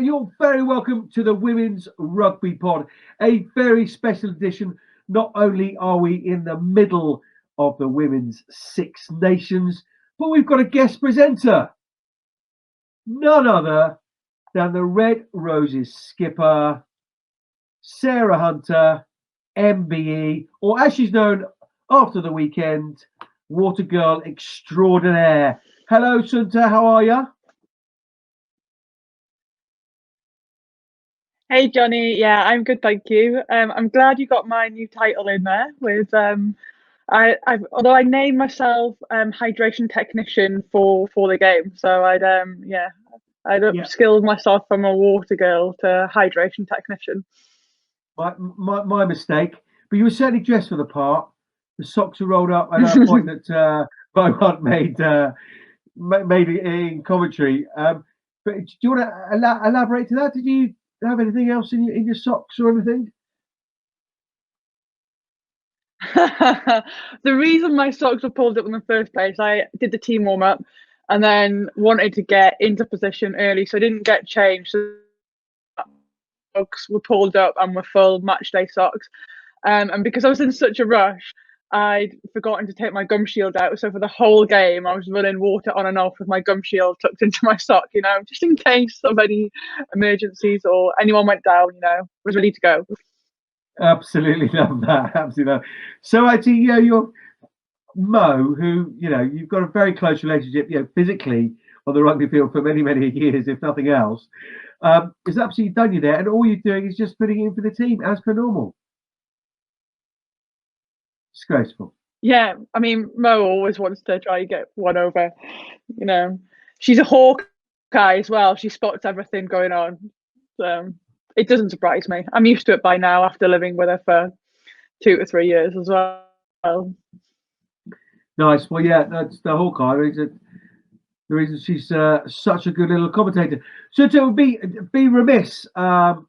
you're very welcome to the Women's Rugby Pod, a very special edition. Not only are we in the middle of the Women's Six Nations, but we've got a guest presenter. None other than the Red Roses skipper, Sarah Hunter MBE, or as she's known after the weekend, Water Girl Extraordinaire. Hello, Sunta, how are you? Hey Johnny, yeah, I'm good, thank you. I'm glad you got my new title in there with although I named myself hydration technician for the game, so I'd upskilled myself from a water girl to hydration technician. My mistake, but you were certainly dressed for the part. The socks are rolled up at that point that Bo Hunt made in commentary. But do you want to elaborate to that? Did you have anything else in your socks or anything? The reason my socks were pulled up in the first place, I did the team warm up and then wanted to get into position early, so I didn't get changed. So socks were pulled up and were full match day socks. And because I was in such a rush, I'd forgotten to take my gum shield out. So for the whole game, I was running water on and off with my gum shield tucked into my sock, just in case of any emergencies or anyone went down, was ready to go. Absolutely love that. Absolutely love. So actually, you're Mo, who, you've got a very close relationship, physically on the rugby field for many, many years, if nothing else. It's absolutely done you there. And all you're doing is just putting in for the team as per normal. Disgraceful. Yeah, I mean, Mo always wants to try and get one over. She's a hawk guy as well. She spots everything going on. So it doesn't surprise me. I'm used to it by now after living with her for 2 to 3 years as well. Nice. Well, yeah, that's the Hawkeye. The reason she's such a good little commentator. So it would be remiss to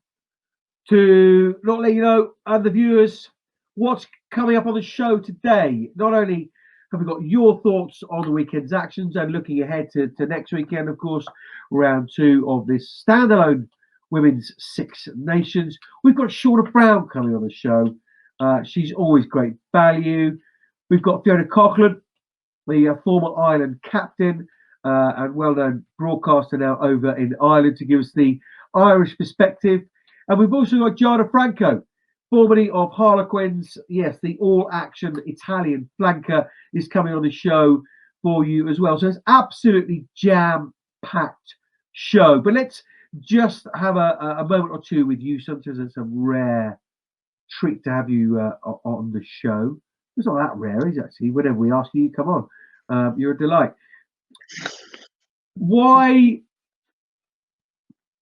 not let you know and the viewers what's coming up on the show today. Not only have we got your thoughts on the weekend's actions and looking ahead to next weekend, of course, round 2 of this standalone Women's Six Nations. We've got Shauna Brown coming on the show. She's always great value. We've got Fiona Coughlan, the former Ireland captain and well-known broadcaster now over in Ireland, to give us the Irish perspective. And we've also got Giada Franco, formerly of Harlequins. Yes, the all-action Italian flanker is coming on the show for you as well. So it's absolutely jam-packed show. But let's just have a moment or two with you. Sometimes it's a rare treat to have you on the show. It's not that rare, is it, actually? Whenever we ask you, you come on. You're a delight. Why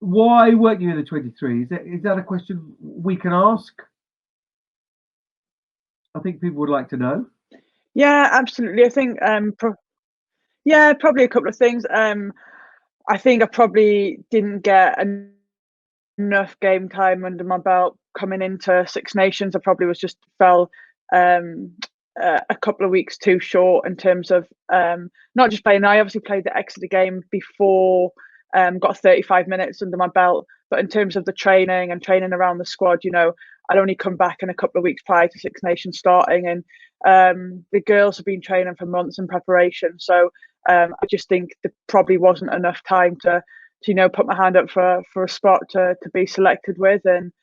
weren't you in the 23? Is that a question we can ask? I think people would like to know. Yeah, absolutely. I think probably a couple of things. I think I probably didn't get enough game time under my belt coming into Six Nations. I probably fell a couple of weeks too short in terms of not just playing. I obviously played the Exeter game before, got 35 minutes under my belt, but in terms of the training and training around the squad, I'd only come back in a couple of weeks prior to Six Nations starting, and the girls have been training for months in preparation. So I just think there probably wasn't enough time to put my hand up for a spot to be selected with, and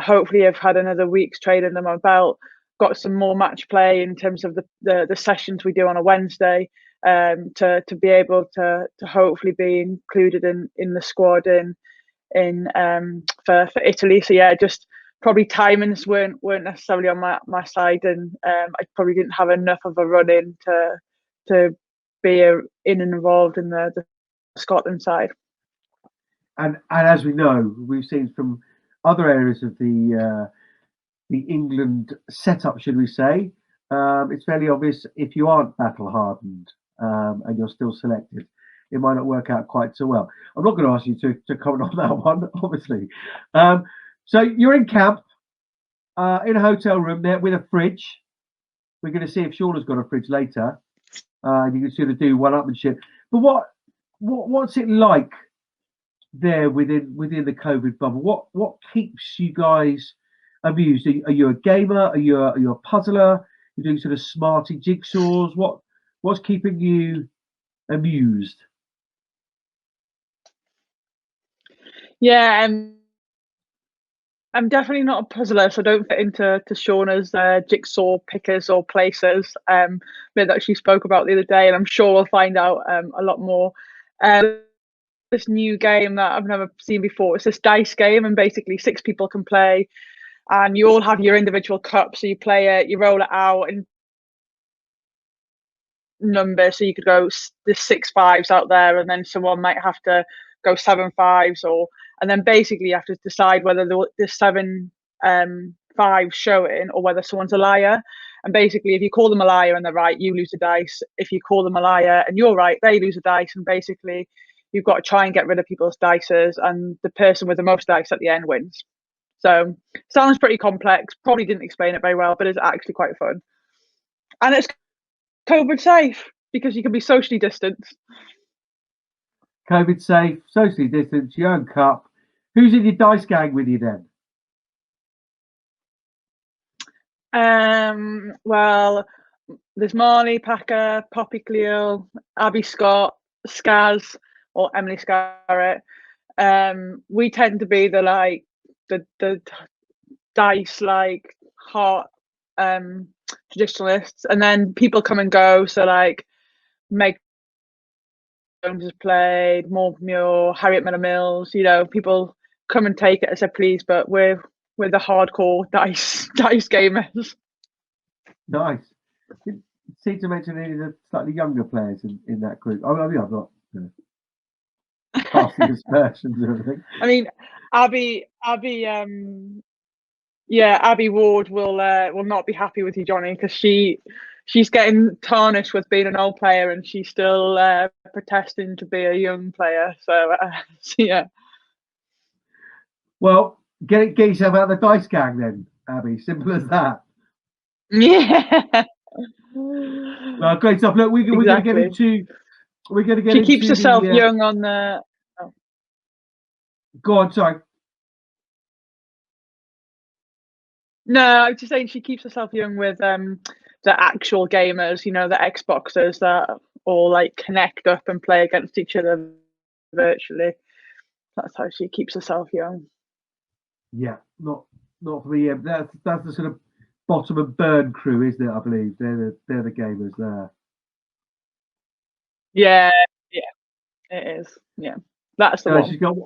hopefully I've had another week's training under my belt, got some more match play in terms of the sessions we do on a Wednesday, to be able to hopefully be included in the squad for Italy. So yeah, just probably timings weren't necessarily on my side, and I probably didn't have enough of a run in to be in and involved in the Scotland side. And as we know, we've seen from other areas of the England setup, should we say, it's fairly obvious if you aren't battle hardened and you're still selected, it might not work out quite so well. I'm not going to ask you to comment on that one, obviously. So you're in camp, in a hotel room there with a fridge. We're going to see if Shauna's got a fridge later. You can sort of do one-upmanship. But what's it like there within the COVID bubble? What keeps you guys amused? Are you a gamer? Are you a puzzler? You're doing sort of smarty jigsaws. What's keeping you amused? Yeah, I'm definitely not a puzzler, so I don't fit into Shauna's jigsaw pickers or placers that she spoke about the other day, and I'm sure we'll find out a lot more. This new game that I've never seen before. It's this dice game, and basically 6 people can play, and you all have your individual cup. So you play it, you roll it out in numbers. So you could go, there's 6 5s out there, and then someone might have to go 7 5s, and then basically you have to decide whether there's 7 5s showing or whether someone's a liar. And basically, if you call them a liar and they're right, you lose a dice. If you call them a liar and you're right, they lose a dice. And basically, you've got to try and get rid of people's dices, and the person with the most dice at the end wins. So sounds pretty complex. Probably didn't explain it very well, but it's actually quite fun. And it's COVID safe because you can be socially distanced. COVID safe, socially distanced, your own cup. Who's in your dice gang with you then? Well, there's Marley, Packer, Poppy Cleo, Abby Scott, Skaz, or Emily Scarrett. We tend to be the dice heart traditionalists, and then people come and go. So like Meg Jones has played, Maud Muir, Harriet Miller Mills. People come and take it as they please, but we're the hardcore dice gamers. Nice. You seem to mention any of the slightly younger players in that group. I mean, I'm not casting aspersions or anything. I mean, Abby Ward will not be happy with you, Johnny, because she's getting tarnished with being an old player, and she's still protesting to be a young player. So yeah. Well, get yourself out of the dice gang then, Abby. Simple as that. Yeah. Great stuff. Look, we're going to get into. We're going to get. She keeps herself young on the. Oh. Go on, sorry. No, I was just saying she keeps herself young with the actual gamers, the Xboxers that all like connect up and play against each other virtually. That's how she keeps herself young. Yeah, not for me. That's the sort of bottom and burn crew, isn't it? I believe they're the gamers there. Yeah, it is. Yeah, that's the one. She's got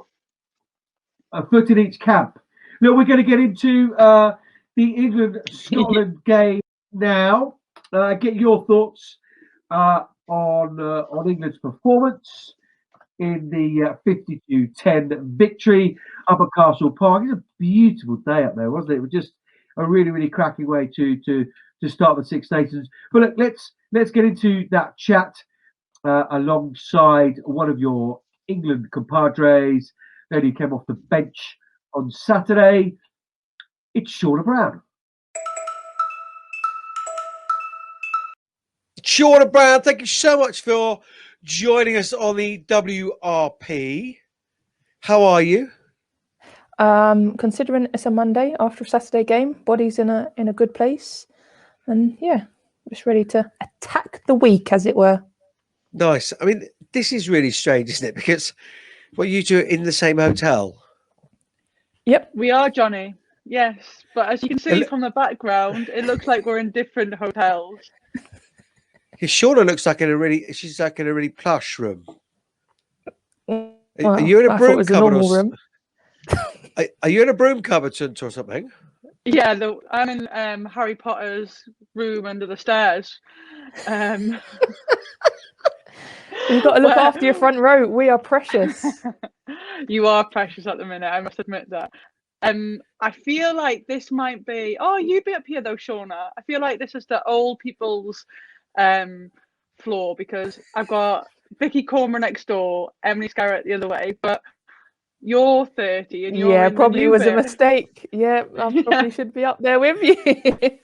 a foot in each camp. Look, we're going to get into the England-Scotland game now. Get your thoughts on England's performance in the 52-10 victory up at Castle Park. It's a beautiful day up there, wasn't it? It was just a really, really cracking way to start the Six Nations. But look, let's get into that chat alongside one of your England compadres, lady who came off the bench on Saturday. It's Shauna Brown. Shauna Brown, thank you so much for joining us on the WRP. How are you? Considering it's a Monday after a Saturday game, body's in a good place, and yeah, just ready to attack the week, as it were. Nice. I mean, this is really strange, isn't it? Because you two are in the same hotel. Yep, we are, Johnny. Yes, but as you can see from the background, it looks like we're in different hotels. Shauna looks like she's like in a really plush room. Well, are you in a broom cupboard room? Are you in a broom cupboard or something? Yeah, I'm in Harry Potter's room under the stairs. You've got to look after your front row. We are precious. You are precious at the minute, I must admit that. I feel like this might be. Oh, you be up here though, Shauna. I feel like this is the old people's floor, because I've got Vicky Cormer next door, Emily Scarrett the other way, but you're 30 and you're in probably the was bit. A mistake. Yeah, I probably should be up there with you.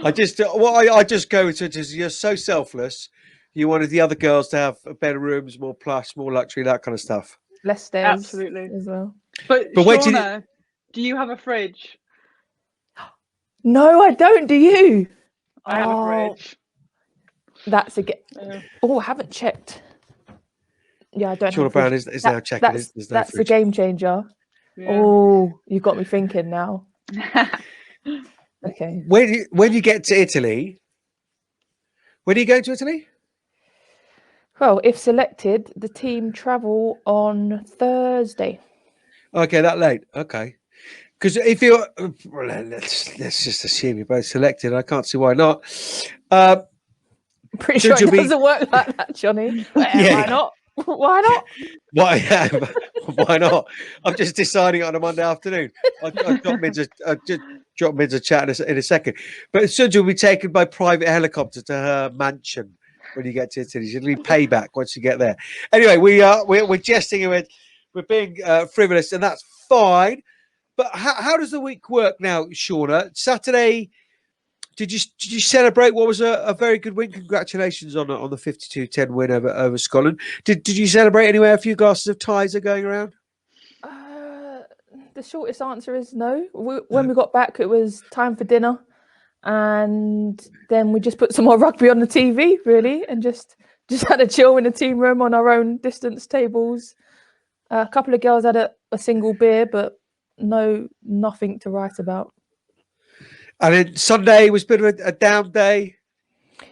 I just go to just, you're so selfless. You wanted the other girls to have better rooms, more plush, more luxury, that kind of stuff. less stairs Absolutely. as well. But wait till Shauna, do you have a fridge? No, I don't. Do you? I have a Oh, fridge. that's a get. Yeah. Oh, I haven't checked. Yeah, I don't Shauna have a Brown fridge. is now checking. There's no That's a fridge. game changer. Yeah. Oh, you got me thinking now. Okay. When you get to Italy, when are you going to Italy? Well, if selected, the team travel on Thursday. Okay, that late. Okay, because if you're, well, let's just assume you're both selected. I can't see why not. Pretty So sure it you'll be- doesn't work like that, Johnny. Yeah. Why not? Why not? Why not? I'm just deciding on a Monday afternoon. I'll just drop Mids a chat in a second. But Sunja will be taken by private helicopter to her mansion when you get to Italy. She'll need payback once you get there. Anyway, we're jesting with, we're being frivolous, and that's fine. But how does the week work now, Shauna? Saturday. Did you celebrate what was a very good win? Congratulations on the 52-10 win over Scotland. Did you celebrate anywhere? A few glasses of Tizer going around? The shortest answer is no. When we got back, it was time for dinner, and then we just put some more rugby on the TV, really, and just had a chill in the team room on our own distance tables. A couple of girls had a single beer, but nothing to write about. And then Sunday was a bit of a down day.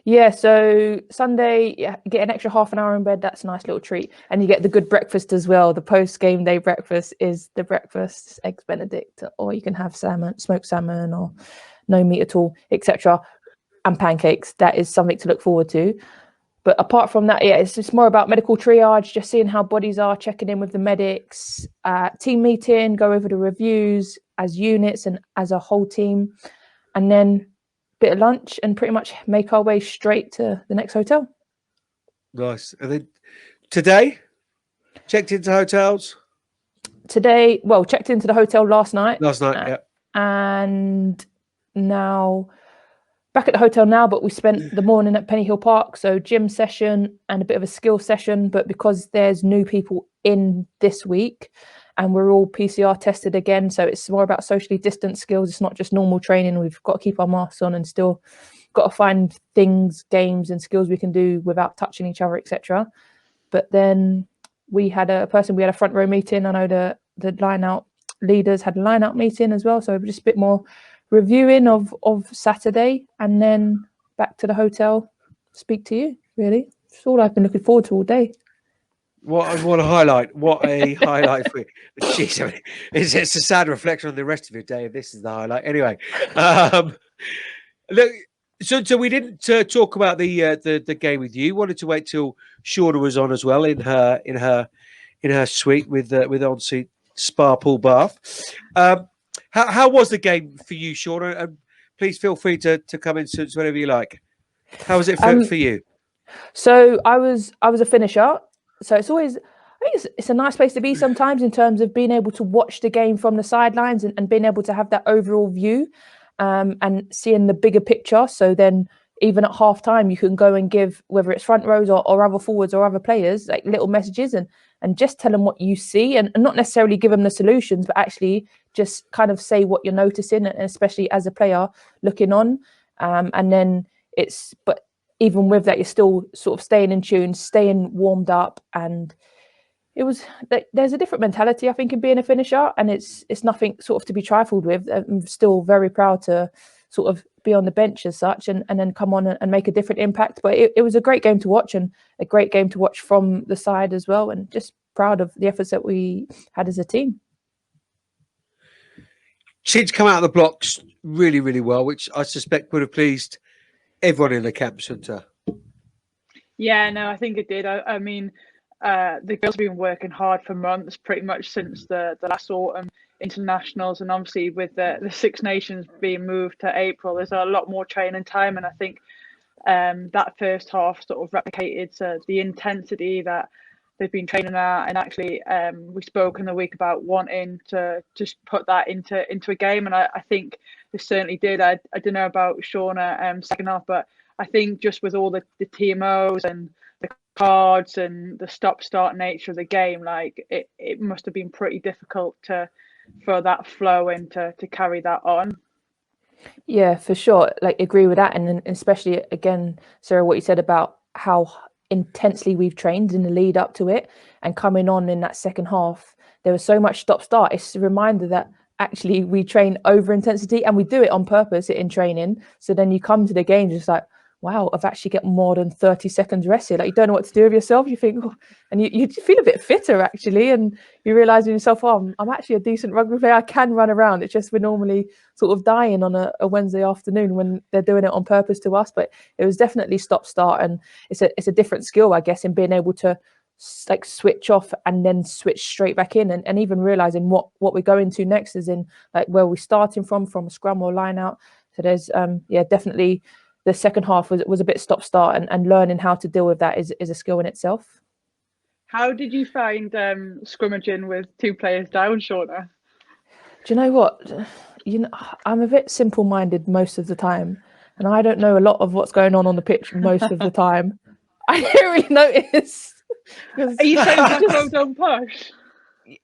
Yeah, so Sunday, you get an extra half an hour in bed. That's a nice little treat. And you get the good breakfast as well. The post-game day breakfast is the breakfast, eggs Benedict, or you can have salmon, smoked salmon, or no meat at all, etc. And pancakes. That is something to look forward to. But apart from that, yeah, it's just more about medical triage, just seeing how bodies are, checking in with the medics, team meeting, go over the reviews as units and as a whole team. And then bit of lunch and pretty much make our way straight to the next hotel. Nice. And then today, checked into hotels. Today, well, checked into the hotel last night. Yeah. And now back at the hotel now, but we spent the morning at Penny Hill Park. So gym session and a bit of a skill session. But because there's new people in this week and we're all PCR tested again, so it's more about socially distanced skills. It's not just normal training. We've got to keep our masks on and still got to find things, games and skills we can do without touching each other, etc. But then we had a front row meeting. I know the line out leaders had a line out meeting as well. So just a bit more reviewing of Saturday and then back to the hotel, speak to you, really. It's all I've been looking forward to all day. What a highlight. What a highlight for you. Jeez, I mean, it's a sad reflection on the rest of your day. This is the highlight. Anyway, look, so we didn't talk about the game with you. Wanted to wait till Shauna was on as well in her suite with ensuite spa pool bath. How was the game for you, Shauna? And please feel free to come in whenever you like. How was it for you? So I was a finisher. So it's always, I think it's a nice place to be sometimes in terms of being able to watch the game from the sidelines and being able to have that overall view and seeing the bigger picture. So then even at half time, you can go and give, whether it's front rows or other forwards or other players, like little messages and just tell them what you see and not necessarily give them the solutions, but actually just kind of say what you're noticing, and especially as a player looking on. And then but even with that, you're still sort of staying in tune, staying warmed up. And it was, there's a different mentality, I think, in being a finisher, and it's nothing sort of to be trifled with. I'm still very proud to sort of be on the bench as such and then come on and make a different impact. But it was a great game to watch and a great game to watch from the side as well. And just proud of the efforts that we had as a team. She'd come out of the blocks really, really well, which I suspect would have pleased everyone in the camp, Hunter. Yeah, no, I think it did. I mean, the girls have been working hard for months, pretty much since the last autumn internationals, and obviously with the Six Nations being moved to April, there's a lot more training time, and I think that first half sort of replicated the intensity that they've been training at. And actually, we spoke in the week about wanting to just put that into a game, and I think they certainly did. I don't know about Shauna second half, but I think just with all the TMOs and the cards and the stop-start nature of the game, like it must have been pretty difficult for that flow and to carry that on. Yeah, for sure. Like, agree with that. And then especially, again, Sarah, what you said about how intensely we've trained in the lead up to it, and coming on in that second half, there was so much stop start. It's a reminder that actually we train over intensity, and we do it on purpose in training. So then you come to the game just like, wow, I've actually got more than 30 seconds rest here. Like, you don't know what to do with yourself. You think, oh, and you feel a bit fitter actually, and you realise in yourself, oh, I'm actually a decent rugby player. I can run around. It's just we're normally sort of dying on a Wednesday afternoon when they're doing it on purpose to us. But it was definitely stop start, and it's a different skill, I guess, in being able to like switch off and then switch straight back in, and even realising what we're going to next, is in like where we're starting from a scrum or line out. So there's definitely the second half was a bit stop start, and learning how to deal with that is a skill in itself. How did you find scrummaging with 2 players down, Shauna? Do you know what? I'm a bit simple-minded most of the time, and I don't know a lot of what's going on the pitch most of the time. I don't really notice. Are you saying just don't push?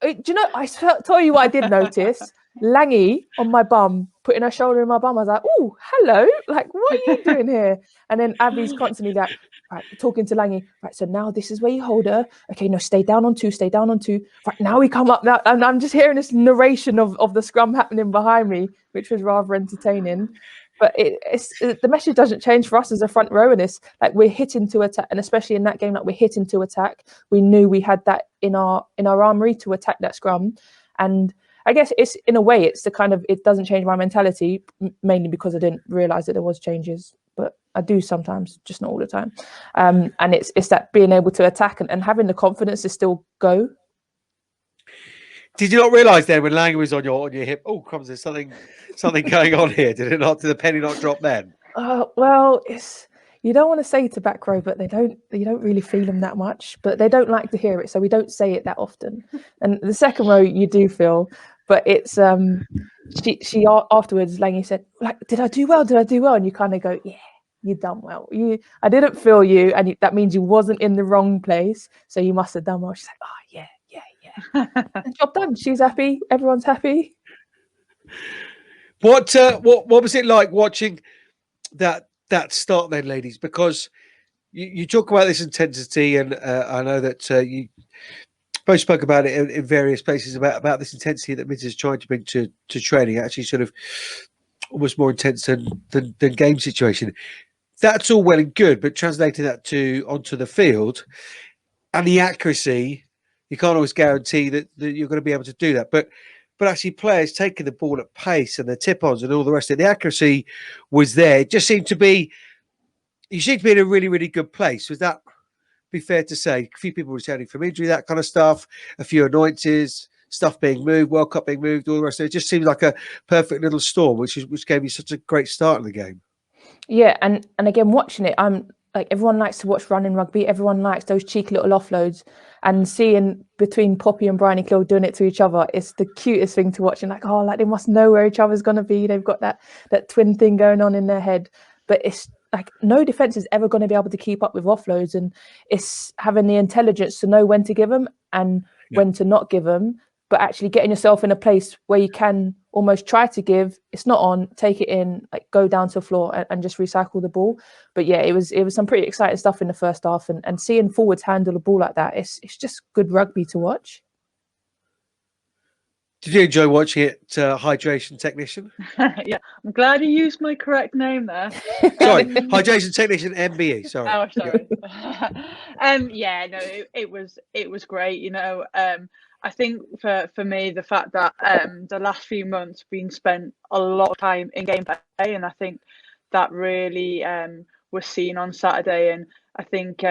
Do you know? I tell you what I did notice. Langy on my bum, putting her shoulder in my bum. I was like, "Oh, hello! Like, what are you doing here?" And then Abby's constantly like, right, talking to Langy. Right, so now this is where you hold her. Okay, no, stay down on 2. Stay down on 2. Right, now we come up now, and I'm just hearing this narration of the scrum happening behind me, which was rather entertaining. But the message doesn't change for us as a front row in this. Like, we're hitting to attack, and especially in that game, like, we're hitting to attack. We knew we had that in our armory to attack that scrum, and I guess it's, in a way, it's the kind of, it doesn't change my mentality, mainly because I didn't realise that there was changes, but I do sometimes, just not all the time. And it's that being able to attack and having the confidence to still go. Did you not realise then when Lang was on your hip? Oh, crumbs! There's something going on here. Did it not? Did the penny not drop then? Well, you don't want to say to back row, but you don't really feel them that much. But they don't like to hear it, so we don't say it that often. And the second row, you do feel, but it's she afterwards, Langy said, like, "Did I do well? Did I do well?" And you kind of go, "Yeah, you done well. I didn't feel you, and that means you wasn't in the wrong place, so you must have done well." She's like, "Oh yeah." And job done. She's happy. Everyone's happy. What was it like watching that start then, ladies? Because you talk about this intensity, and I know that you both spoke about it in various places about this intensity that Miz is trying to bring to training. Actually, sort of almost more intense than game situation. That's all well and good, but translating that onto the field and the accuracy, you can't always guarantee that you're going to be able to do that. But actually, players taking the ball at pace and the tip-ons and all the rest of it, the accuracy was there. It just seemed to be, you seem to be in a really, really good place. Was that be fair to say? A few people returning from injury, that kind of stuff, a few annoyances, stuff being moved, World Cup being moved, all the rest of it. It just seemed like a perfect little storm, which gave you such a great start in the game. Yeah, and again, watching it, I'm like, everyone likes to watch running rugby. Everyone likes those cheeky little offloads, and seeing between Poppy and Bryony Clell doing it to each other, it's the cutest thing to watch. And like, oh, like, they must know where each other's going to be. They've got that twin thing going on in their head. But it's like, no defense is ever going to be able to keep up with offloads, and it's having the intelligence to know when to give them and when to not give them, but actually getting yourself in a place where you can almost try to give, it's not on, take it in, like, go down to the floor and just recycle the ball. But yeah, it was some pretty exciting stuff in the first half, and seeing forwards handle the ball like that, it's just good rugby to watch. Did you enjoy watching it, Hydration Technician? Yeah, I'm glad you used my correct name there. Sorry, Hydration Technician MBE. Sorry. Oh, sorry. Yeah, no, it was great. You know, I think for me, the fact that the last few months been spent a lot of time in gameplay, and I think that really was seen on Saturday. And I think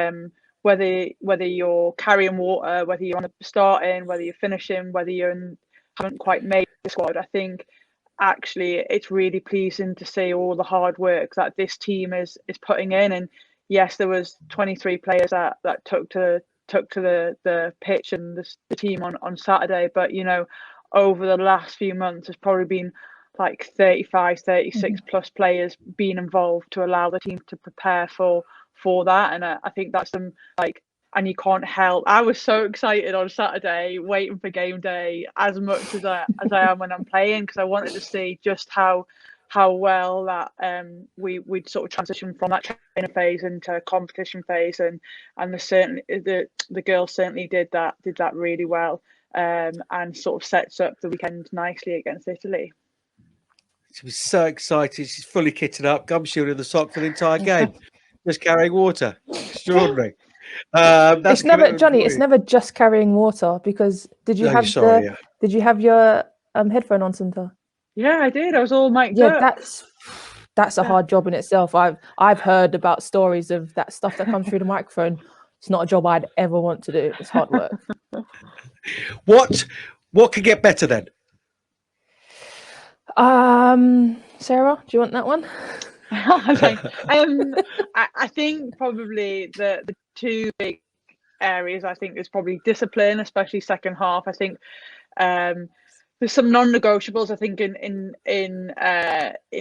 whether you're carrying water, whether you're on the starting, whether you're finishing, whether you haven't quite made the squad, I think actually it's really pleasing to see all the hard work that this team is putting in. And yes, there was 23 players that took to the pitch and the team on Saturday, but you know, over the last few months there's probably been like 35, 36 plus players being involved to allow the team to prepare for that. And I think that's some, like, and you can't help. I was so excited on Saturday, waiting for game day as much as I am when I'm playing, because I wanted to see just how well that we'd sort of transition from that training phase into competition phase, and the girls certainly did that really well, and sort of sets up the weekend nicely against Italy. She was so excited. She's fully kitted up, gumshield in the sock for the entire game, just carrying water. Extraordinary. That's it's never, Johnny. It's never just carrying water, because did you have your headphone on, Sunta? Yeah, I did. I was all mic'd Yeah, up. that's a hard job in itself. I've heard about stories of that stuff that comes through the microphone. It's not a job I'd ever want to do. It's hard work. What could get better then? Sarah, do you want that one? I think probably the two big areas, I think, is probably discipline, especially second half. I think there's some non-negotiables, I think, in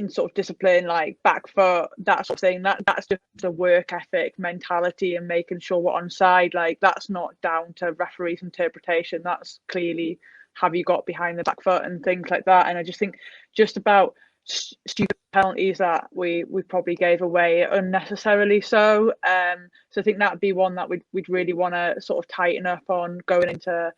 sort of discipline, like back foot, that sort of thing. That's just a work ethic mentality, and making sure we're on side. Like, that's not down to referees' interpretation. That's clearly, have you got behind the back foot and things like that. And I just think just about stupid penalties that we probably gave away unnecessarily. So I think that'd be one that we'd really want to sort of tighten up on going into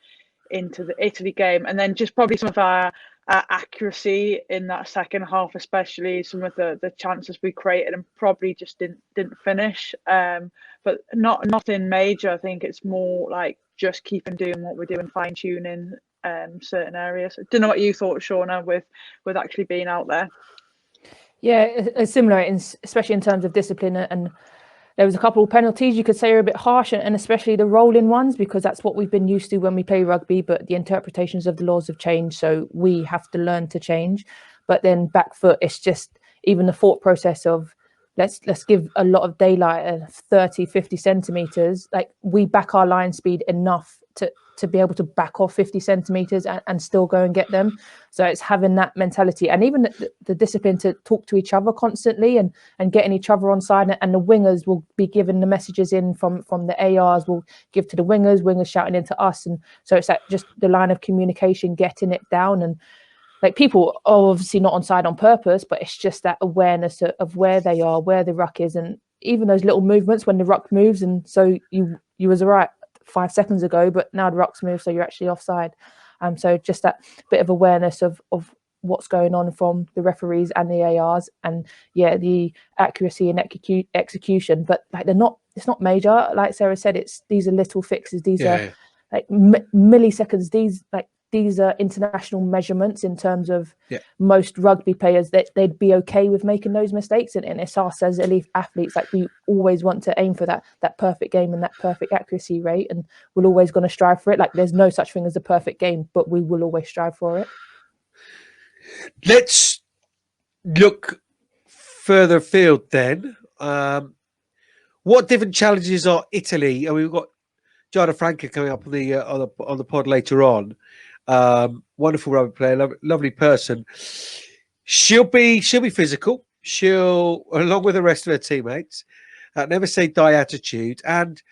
the Italy game. And then just probably some of our accuracy in that second half, especially some of the chances we created and probably just didn't finish, but nothing major. I think it's more like just keeping doing what we're doing, fine tuning certain areas. I don't know what you thought, Shauna, with actually being out there. Yeah, it's similar, especially in terms of discipline. And there was a couple of penalties you could say are a bit harsh, and especially the rolling ones, because that's what we've been used to when we play rugby. But the interpretations of the laws have changed, so we have to learn to change. But then back foot, it's just even the thought process of let's give a lot of daylight, 30, 50 centimeters. Like, we back our line speed enough to be able to back off 50 centimeters and still go and get them. So it's having that mentality, and even the discipline to talk to each other constantly and getting each other on side. And the wingers will be giving the messages in from the ARs, will give to the wingers shouting into us. And so it's that, just the line of communication, getting it down. And like, people are obviously not on side on purpose, but it's just that awareness of where they are, where the ruck is, and even those little movements when the ruck moves. And so you was right 5 seconds ago, but now the ruck's moved, so you're actually offside. So just that bit of awareness of what's going on from the referees and the ARs, and the accuracy and execution. But like, it's not major, like Sarah said. These are little fixes. These are like milliseconds. These are international measurements in terms of most rugby players, that they'd be okay with making those mistakes. And it's us as elite athletes, like, we always want to aim for that perfect game and that perfect accuracy rate, and we're always going to strive for it. Like, there's no such thing as a perfect game, but we will always strive for it. Let's look further afield then. What different challenges are Italy? And we've got Giada Franco coming up on the pod later on. Wonderful rugby player, lovely person. She'll be physical. She'll, along with the rest of her teammates, never say die attitude. And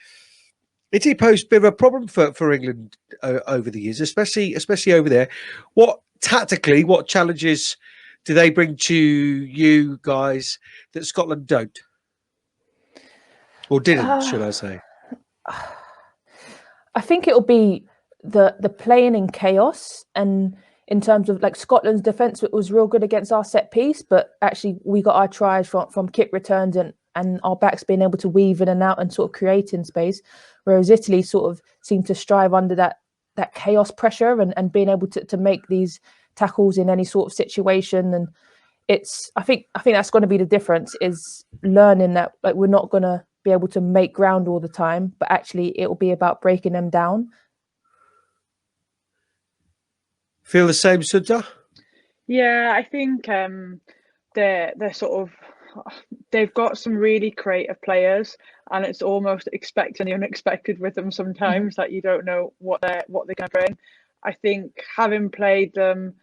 Italy posed a bit of a problem for England over the years, especially over there. What challenges do they bring to you guys that Scotland don't, or didn't, should I say? I think it'll be the playing in chaos, and in terms of like Scotland's defence, it was real good against our set piece, but actually we got our tries from kick returns and our backs being able to weave in and out and sort of creating space, whereas Italy sort of seemed to strive under that chaos pressure and being able to make these tackles in any sort of situation. And I think that's going to be the difference, is learning that, like, we're not going to be able to make ground all the time, but actually it will be about breaking them down. Feel the same, Sudha? Yeah, I think they're sort of, they've got some really creative players, and it's almost expecting the unexpected with them sometimes, that you don't know what they're going to bring. I think having played them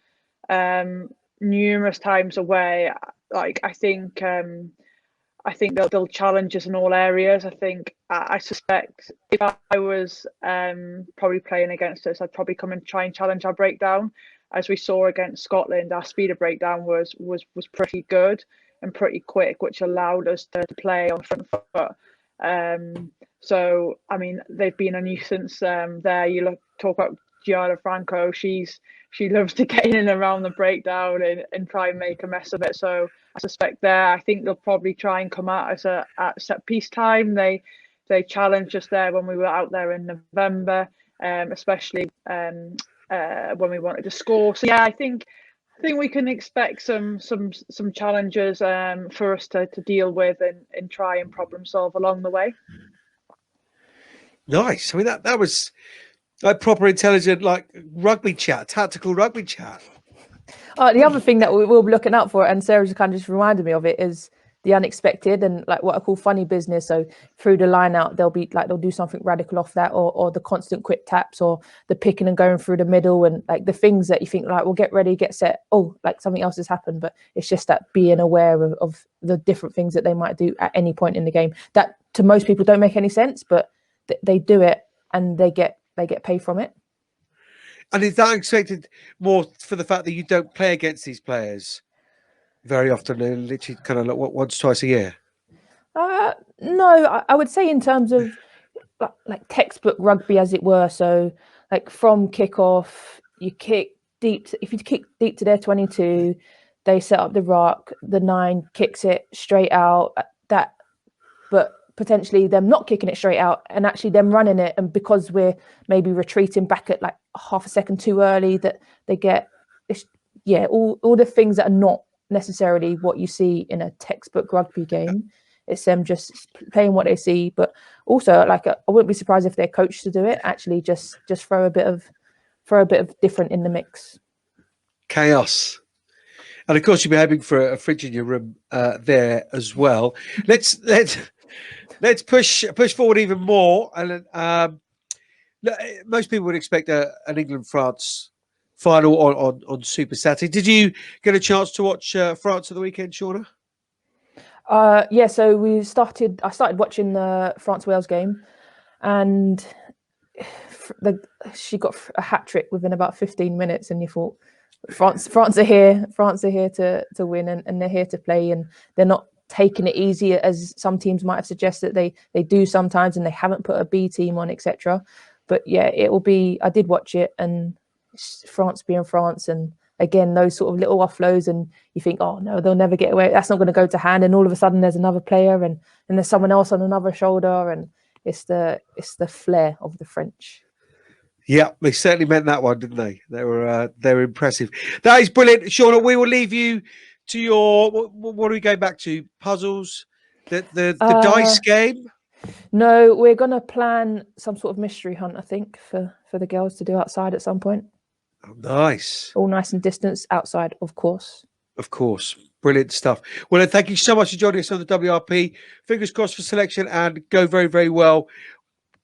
numerous times away, like, I think I think they'll challenge us in all areas. I think I suspect if I was probably playing against us, I'd probably come and try and challenge our breakdown. As we saw against Scotland, our speed of breakdown was pretty good and pretty quick, which allowed us to play on the front foot. So I mean, they've been a nuisance there. You talk about Giada Franco. She loves to get in and around the breakdown and try and make a mess of it. So I suspect there, I think they'll probably try and come at us at set piece time. They challenged us there when we were out there in November, especially when we wanted to score. So yeah, I think we can expect some challenges for us to deal with and try and problem solve along the way. Nice. I mean, that was like proper intelligent, like rugby chat, tactical rugby chat. The other thing that we will be looking out for, and Sarah just kind of just reminded me of it, is the unexpected and like what I call funny business. So through the line out, they'll do something radical off that, or the constant quick taps, or the picking and going through the middle, and like the things that you think like, well, get ready, get set. Oh, like something else has happened, but it's just that being aware of the different things that they might do at any point in the game that to most people don't make any sense, but they do it and they get paid from it. And is that expected more for the fact that you don't play against these players very often, literally kind of like once, twice a year? No, I would say in terms of like textbook rugby, as it were. So like from kickoff, you kick deep. If you kick deep to their 22, they set up the ruck. The 9 kicks it straight out. But potentially them not kicking it straight out and actually them running it, and because we're maybe retreating back at like half a second too early, that they get all the things that are not necessarily what you see in a textbook rugby game. It's them just playing what they see, but also like I wouldn't be surprised if they're coached to do it. Actually, just throw a bit of different in the mix. Chaos. And of course, you'll be hoping for a fridge in your room there as well. Let's push forward even more. And most people would expect an England-France final on Super Saturday. Did you get a chance to watch France at the weekend, Shauna? Yeah. So I started watching the France-Wales game, and she got a hat trick within about 15 minutes, and you thought, France are here to win, and they're here to play, and they're not taking it easy as some teams might have suggested they do sometimes, and they haven't put a B team on, etc. But yeah, it will be. I did watch it, and France being France, and again those sort of little offloads, and you think, oh no, they'll never get away. That's not going to go to hand, and all of a sudden there's another player, and there's someone else on another shoulder, and it's the flair of the French. Yeah, they certainly meant that one, didn't they? They were impressive. That is brilliant, Shauna. We will leave you to your what are we going back to? Puzzles, the dice game. No, we're gonna plan some sort of mystery hunt, I think, for the girls to do outside at some point. Oh, nice. All nice and distanced outside, of course. Of course. Brilliant stuff. Well, thank you so much for joining us on the WRP. Fingers crossed for selection, and go very, very well.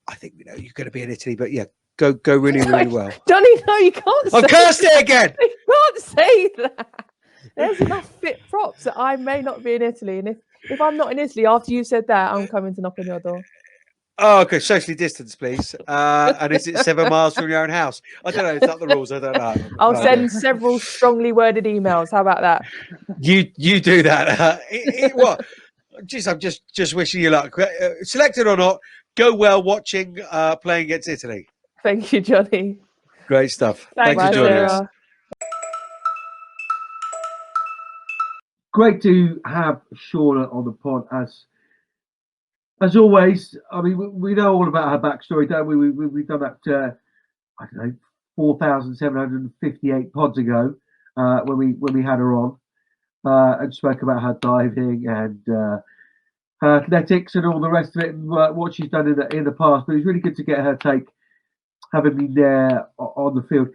I think you're going to be in Italy, but yeah, go really, really well. Johnny, no, you can't. I've cursed it again. You can't say that. There's enough fit props that I may not be in Italy, and if I'm not in Italy after you said that, I'm coming to knock on your door. Oh, okay. Socially distanced, please. And is it 7 miles from your own house? I don't know. Is that the rules? I don't know. I'll send several strongly worded emails. How about that? You do that. What? Geez, I'm just wishing you luck. Selected or not, go well watching playing against Italy. Thank you, Johnny. Great stuff. Thanks for joining us. Great to have Shauna on the pod as always. I mean, we know all about her backstory, don't we? We've done that. I don't know, 4,758 pods ago when we had her on and spoke about her diving and her athletics and all the rest of it, and what she's done in the past. But it's really good to get her take, having been there on the field.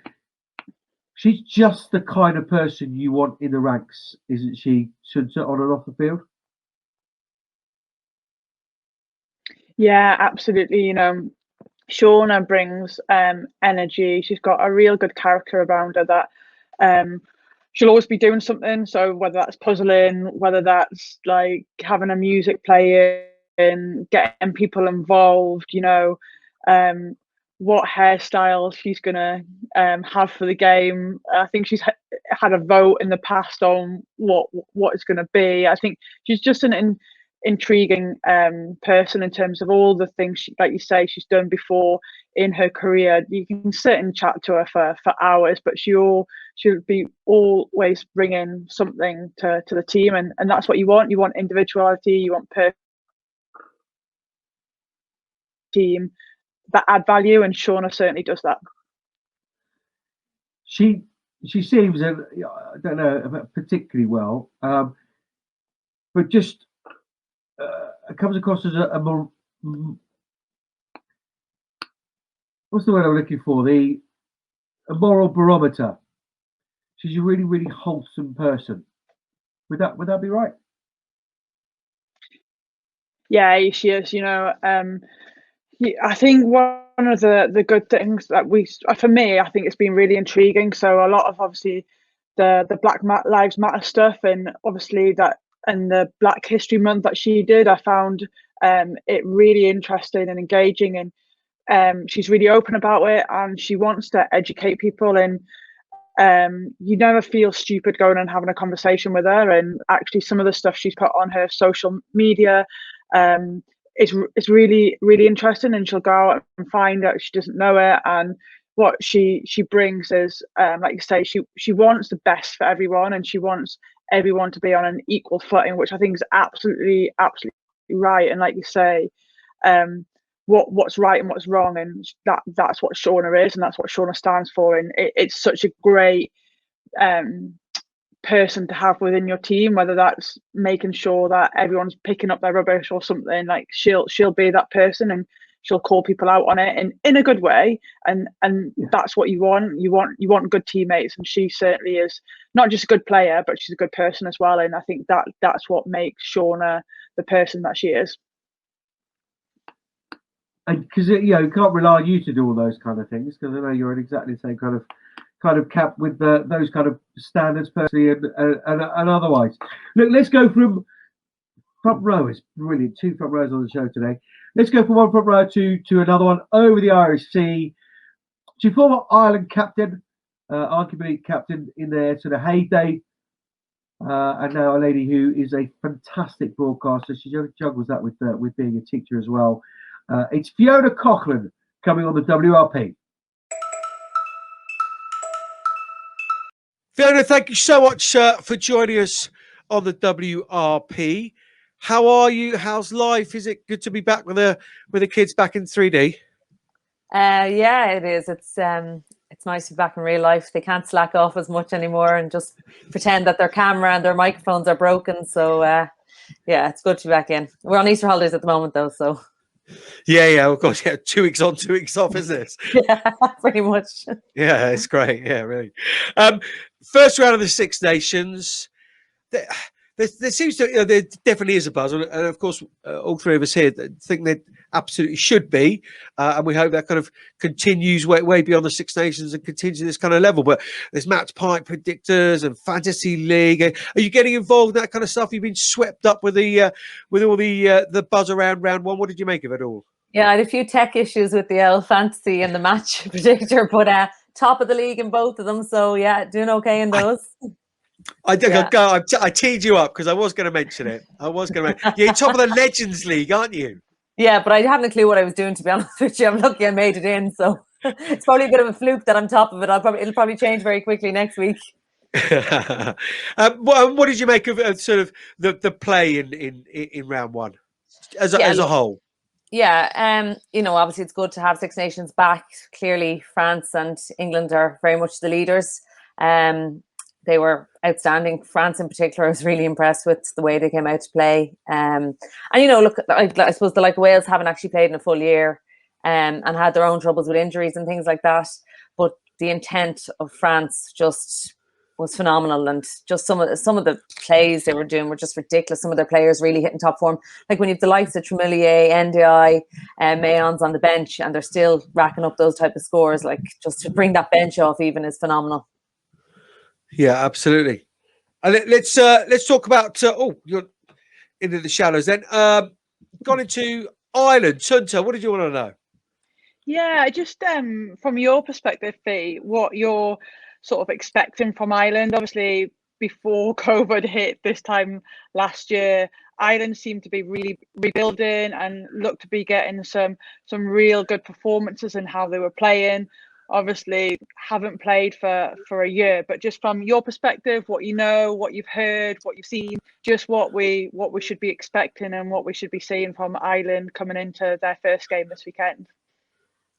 She's just the kind of person you want in the ranks, isn't she, Sunset, on and off the field? Yeah, absolutely. You know, Shauna brings energy. She's got a real good character around her that she'll always be doing something. So whether that's puzzling, whether that's like having a music playing, getting people involved, you know, what hairstyle she's gonna have for the game. I think she's had a vote in the past on what it's gonna be. I think she's just an intriguing person in terms of all the things she, like you say, she's done before in her career. You can sit and chat to her for hours, but she'll be always bringing something to the team, and that's what you want. You want individuality, you want team that add value, and Shauna certainly does that. She seems, I don't know particularly well, but just comes across as a more, what's the word I'm looking for? A moral barometer. She's a really, really wholesome person. Would that be right? Yeah, she is. You know, I think one of the good things that for me, I think it's been really intriguing. So a lot of obviously the Black Lives Matter stuff, and obviously that, and the Black History Month that she did, I found it really interesting and engaging, and she's really open about it, and she wants to educate people, and you never feel stupid going and having a conversation with her. And actually some of the stuff she's put on her social media is really, really interesting, and she'll go out and find out she doesn't know it, and what she brings is like you say, she wants the best for everyone, and she wants everyone to be on an equal footing, which I think is absolutely right. And like you say, what's right and what's wrong, and that's what Shauna is, and that's what Shauna stands for. And it's such a great person to have within your team, whether that's making sure that everyone's picking up their rubbish or something. Like she'll be that person, and she'll call people out on it, and in a good way, and that's what you want. You want good teammates, and she certainly is not just a good player, but she's a good person as well. And I think that's what makes Shauna the person that she is. And because you can't rely on you to do all those kind of things, because I know you're in exactly the same kind of cap with those kind of standards personally and otherwise. Look, let's go from front row. It's brilliant. 2 front rows on the show today. Let's go from one front row to another one over the Irish Sea. To former Ireland captain, arguably captain in their sort of heyday, and now a lady who is a fantastic broadcaster. She juggles that with being a teacher as well. It's Fiona Coughlan coming on the WRP. Fiona, thank you so much for joining us on the WRP. How are you? How's life? Is it good to be back with the kids back in 3D? Yeah, it is. It's nice to be back in real life. They can't slack off as much anymore and just pretend that their camera and their microphones are broken. So yeah, it's good to be back in. We're on Easter holidays at the moment though, so. Yeah, of course. Yeah, 2 weeks on, 2 weeks off, isn't it? Yeah, pretty much. Yeah, it's great. Yeah, really. First round of the Six Nations. There seems to there definitely is a buzz, and of course, all 3 of us here think there absolutely should be, and we hope that kind of continues way beyond the Six Nations and continues at this kind of level. But there's match point predictors and fantasy league. Are you getting involved in that kind of stuff? You've been swept up with all the buzz around round 1. What did you make of it all? Yeah, I had a few tech issues with the fantasy and the match predictor, but top of the league in both of them. So yeah, doing okay in those. I teed you up because I was going to mention it. You're top of the Legends League, aren't you? Yeah, but I haven't a clue what I was doing, to be honest with you. I'm lucky I made it in, so it's probably a bit of a fluke that I'm top of it. It'll probably change very quickly next week. What did you make of sort of the play in round 1 as a whole? Yeah, obviously it's good to have Six Nations back. Clearly, France and England are very much the leaders. They were outstanding. France in particular, I was really impressed with the way they came out to play. And look, I suppose the like Wales haven't actually played in a full year and had their own troubles with injuries and things like that. But the intent of France just was phenomenal, and just some of the plays they were doing were just ridiculous. Some of their players really hitting top form. Like when you have the likes of Tremillier, NDI, Mayons on the bench, and they're still racking up those type of scores. Like just to bring that bench off even is phenomenal. Yeah, absolutely. And let's talk about you're into the shallows then. Gone into Ireland. Hunter, what did you want to know? Yeah, just from your perspective, Fee, what you're sort of expecting from Ireland. Obviously, before COVID hit this time last year, Ireland seemed to be really rebuilding and looked to be getting some real good performances in how they were playing. Obviously, haven't played for a year, but just from your perspective, what you know, what you've heard, what you've seen, just what we should be expecting and what we should be seeing from Ireland coming into their first game this weekend.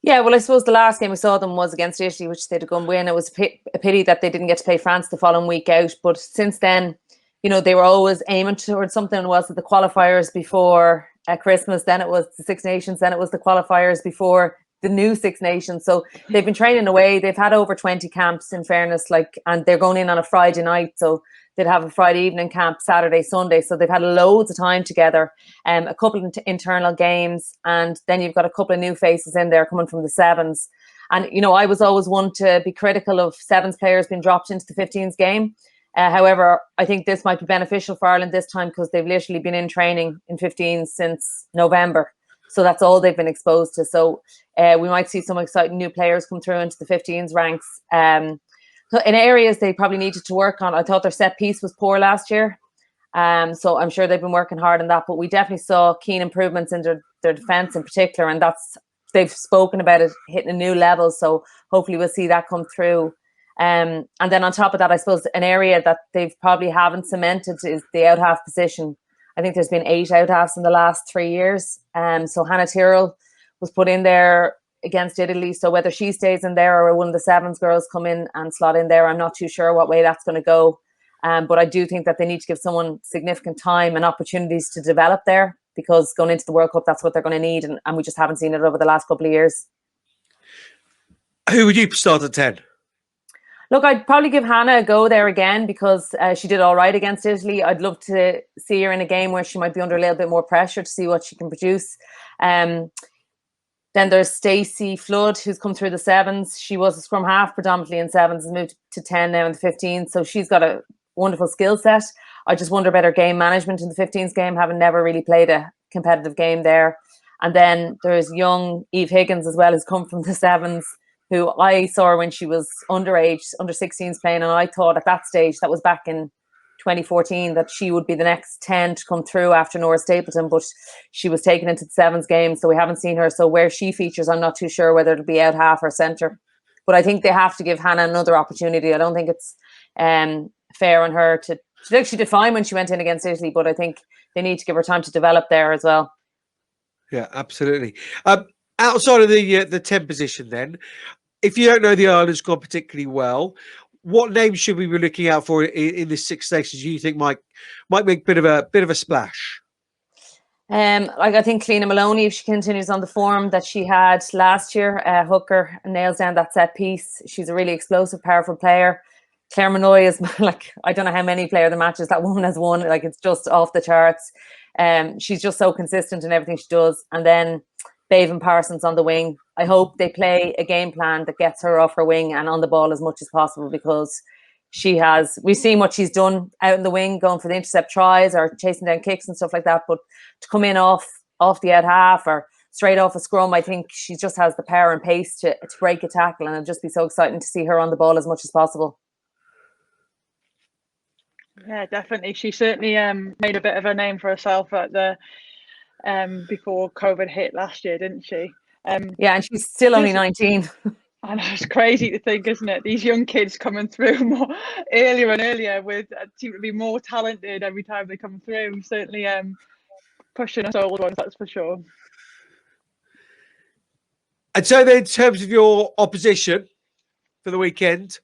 Yeah, well, I suppose the last game we saw them was against Italy, which they'd go and win. It was a pity that they didn't get to play France the following week out. But since then, you know, they were always aiming towards something. Was it the qualifiers before Christmas? Then it was the Six Nations. Then it was the qualifiers before the new Six Nations. So they've been training away. They've had over 20 camps, in fairness, and they're going in on a Friday night. So they'd have a Friday evening camp, Saturday, Sunday. So they've had loads of time together, a couple of internal games, and then you've got a couple of new faces in there coming from the sevens. And, you know, I was always one to be critical of sevens players being dropped into the 15s game. However, I think this might be beneficial for Ireland this time because they've literally been in training in 15s since November. So that's all they've been exposed to. So we might see some exciting new players come through into the 15s ranks. So in areas they probably needed to work on, I thought their set piece was poor last year. So I'm sure they've been working hard on that. But we definitely saw keen improvements in their defence in particular. And they've spoken about it hitting a new level. So hopefully we'll see that come through. And then on top of that, I suppose an area that they've probably haven't cemented is the out half position. I think there's been 8 out halves in the last 3 years. So Hannah Tyrrell was put in there against Italy. So whether she stays in there or one of the sevens girls come in and slot in there, I'm not too sure what way that's going to go. But I do think that they need to give someone significant time and opportunities to develop there, because going into the World Cup, that's what they're going to need. And we just haven't seen it over the last couple of years. Who would you start at 10? Look, I'd probably give Hannah a go there again because she did all right against Italy. I'd love to see her in a game where she might be under a little bit more pressure to see what she can produce. Then there's Stacey Flood, who's come through the sevens. She was a scrum half predominantly in sevens, has moved to 10 now in the 15s. So she's got a wonderful skill set. I just wonder about her game management in the 15s game, having never really played a competitive game there. And then there's young Eve Higgins as well, who's come from the sevens, who I saw her when she was underage, under 16s playing. And I thought at that stage, that was back in 2014, that she would be the next 10 to come through after Nora Stapleton, but she was taken into the sevens game, so we haven't seen her. So where she features, I'm not too sure whether it'll be out half or centre. But I think they have to give Hannah another opportunity. I don't think it's fair on her to. She did fine when she went in against Italy, but I think they need to give her time to develop there as well. Yeah, absolutely. Outside of the 10 position, then, if you don't know the Ireland squad particularly well, what names should we be looking out for in the Six Nations you think might make a bit of a splash? I think Cleena Maloney, if she continues on the form that she had last year, hooker, nails down that set piece. She's a really explosive, powerful player. Claire Minoy is I don't know how many player of the matches that woman has won. It's just off the charts. She's just so consistent in everything she does. And then Bevan Parsons on the wing. I hope they play a game plan that gets her off her wing and on the ball as much as possible, because we've seen what she's done out in the wing, going for the intercept tries or chasing down kicks and stuff like that. But to come in off the out half or straight off a scrum, I think she just has the power and pace to break a tackle, and it'll just be so exciting to see her on the ball as much as possible. Yeah, definitely. She certainly made a bit of a name for herself at the before COVID hit last year, didn't she? Yeah, and she's still only 19. I know, it's crazy to think, isn't it? These young kids coming through more earlier and earlier seem to be more talented every time they come through. Certainly pushing us old ones, that's for sure. And so then, in terms of your opposition for the weekend,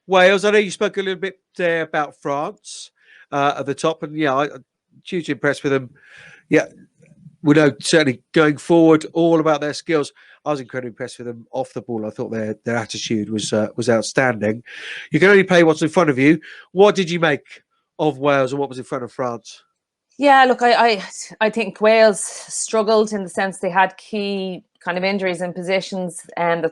Wales, I know you spoke a little bit there about France at the top, and yeah, I'm hugely impressed with them. Yeah, we know certainly going forward all about their skills. I was incredibly impressed with them off the ball. I thought their attitude was outstanding. You can only play what's in front of you. What did you make of Wales and what was in front of France? Yeah, look, I think Wales struggled in the sense they had key kind of injuries in positions, and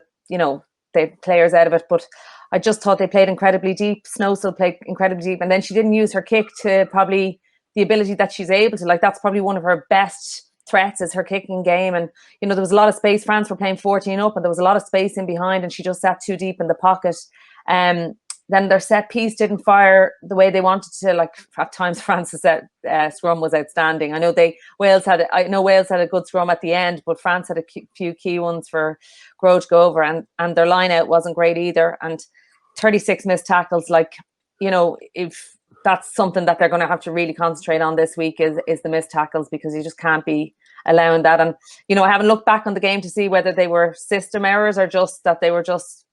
they players out of it. But I just thought they played incredibly deep. Snow still played incredibly deep, and then she didn't use her kick to probably the ability that she's able to. Like, that's probably one of her best threats, is her kicking game. And there was a lot of space. France were playing 14 up, and there was a lot of space in behind, and she just sat too deep in the pocket. Then their set piece didn't fire the way they wanted to. Like, at times France's scrum was outstanding. I know Wales had a good scrum at the end, but France had a few key ones for Grow to go over, and their line out wasn't great either. And 36 missed tackles, like, if that's something that they're going to have to really concentrate on this week, is the missed tackles, because you just can't be allowing that. And I haven't looked back on the game to see whether they were system errors or just that they were just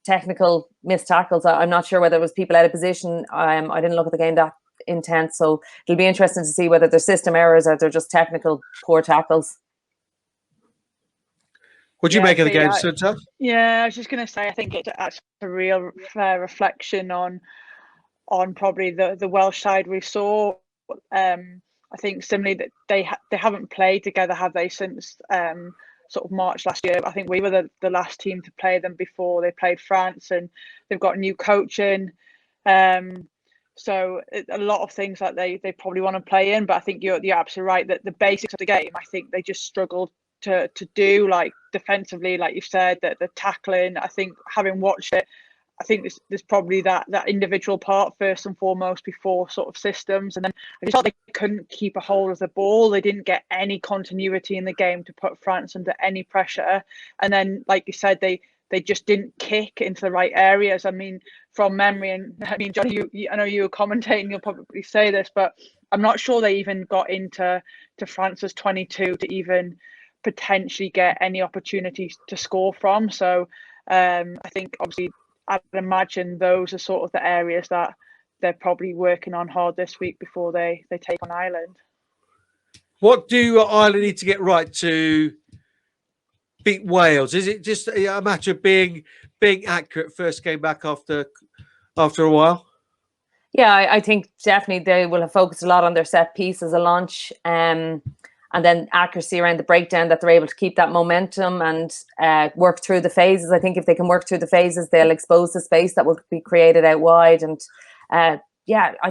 technical missed tackles. I'm not sure whether it was people out of position. I didn't look at the game that intense, so it'll be interesting to see whether they're system errors or they're just technical poor tackles. What do you make of the game, Sunta? Yeah, I was just going to say, I think it's a real fair reflection on probably the Welsh side we saw. I think similarly that they haven't played together, have they, since sort of March last year. I think we were the last team to play them before they played France, and they've got new coaching. So a lot of things that they probably want to play in, but I think you're absolutely right that the basics of the game, I think they just struggled to do, like defensively, like you said, that the tackling. I think, having watched it, I think there's probably that individual part first and foremost before sort of systems. And then I just thought they couldn't keep a hold of the ball. They didn't get any continuity in the game to put France under any pressure. And then, like you said, they just didn't kick into the right areas. I mean, from memory, and I mean, Johnny, I know you were commentating, you'll probably say this, but I'm not sure they even got into France's 22 to even potentially get any opportunities to score from. So I think, obviously, I'd imagine those are sort of the areas that they're probably working on hard this week before they take on Ireland. What do Ireland need to get right to beat Wales? Is it just a matter of being accurate first game back after a while? Yeah, I think definitely they will have focused a lot on their set piece as a launch, and then accuracy around the breakdown, that they're able to keep that momentum and work through the phases. I think if they can work through the phases, they'll expose the space that will be created out wide. And I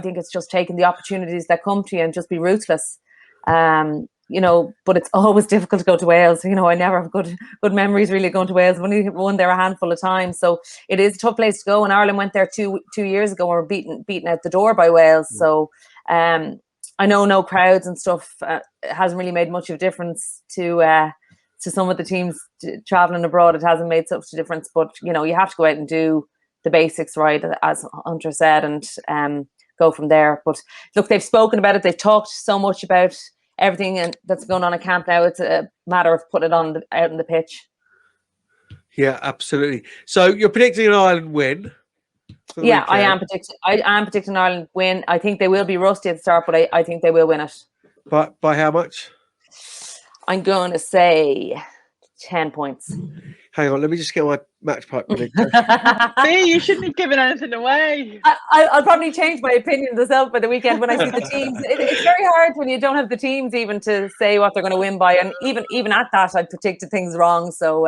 think it's just taking the opportunities that come to you and just be ruthless. But it's always difficult to go to Wales. I never have good memories really going to Wales. I've only won there a handful of times, so it is a tough place to go. And Ireland went there two years ago and were beaten out the door by Wales. So I know no crowds and stuff hasn't really made much of a difference to some of the teams traveling abroad. It hasn't made such a difference, but you have to go out and do the basics right, as Hunter said, and go from there. But look, they've spoken about it. They've talked so much about everything that's going on at camp now. It's a matter of putting it out on the pitch. Yeah, absolutely. So you're predicting an Ireland win? Yeah, I am predicting Ireland win. I think they will be rusty at the start, but I think they will win it. By how much? I'm going to say 10 points. Hang on, let me just get my match pipe predictor. See, you shouldn't have given anything away. I'll probably change my opinion myself by the weekend when I see the teams. It's very hard when you don't have the teams even to say what they're going to win by, and even at that, I predicted things wrong. So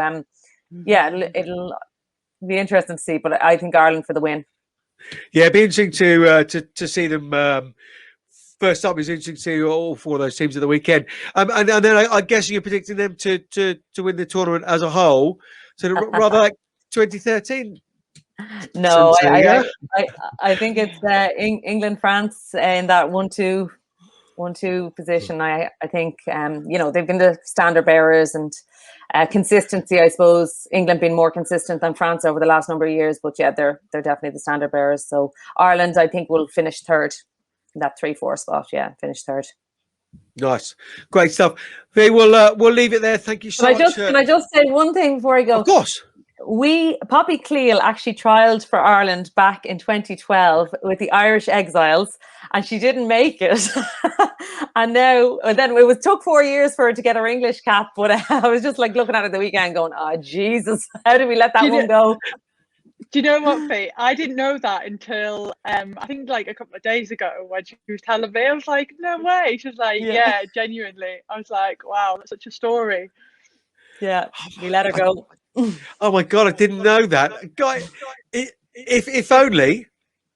it'll be interesting to see. But I think Ireland for the win. Yeah, it'd be interesting to see them. First up, it's interesting to see all four of those teams at the weekend. And then I guess you're predicting them to win the tournament as a whole. So rather like 2013. No, I think it's England, France in that 1-2 position. I think they've been the standard bearers, and consistency, I suppose, England being more consistent than France over the last number of years. But yeah, they're definitely the standard bearers. So Ireland, I think, will finish third. That 3-4 spot, finish third. Nice, great stuff. We'll leave it there. Thank you so much. Can I just say one thing before I go? Of course. Poppy Cleal actually trialled for Ireland back in 2012 with the Irish Exiles, and she didn't make it. And then it took 4 years for her to get her English cap. But I was just like looking at it the weekend, going, "Oh Jesus, how did we let that one go?" Do you know what, Faye? I didn't know that until I think like a couple of days ago when she was telling me. I was like, no way. She was like, yeah, genuinely. I was like, wow, that's such a story. Yeah, we let her go. Oh my God, I didn't know that. Guy, if only.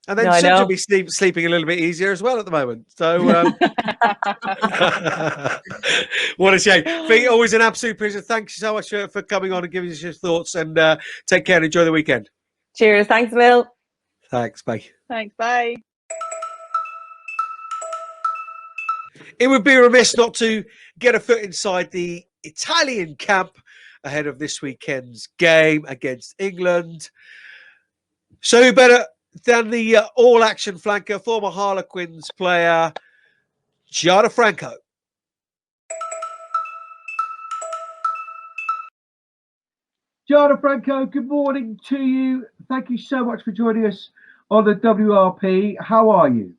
And then No, I Sunja will know. be sleeping a little bit easier as well at the moment. So, what a shame. Fee, always an absolute pleasure. Thank you so much for coming on and giving us your thoughts. And take care and enjoy the weekend. Cheers. Thanks, Will. Thanks. Bye. Thanks. Bye. It would be remiss not to get a foot inside the Italian camp ahead of this weekend's game against England. So who better than the all-action flanker, former Harlequins player, Giada Franco. Giada Franco, good morning to you. Thank you so much for joining us on the WRP. How are you?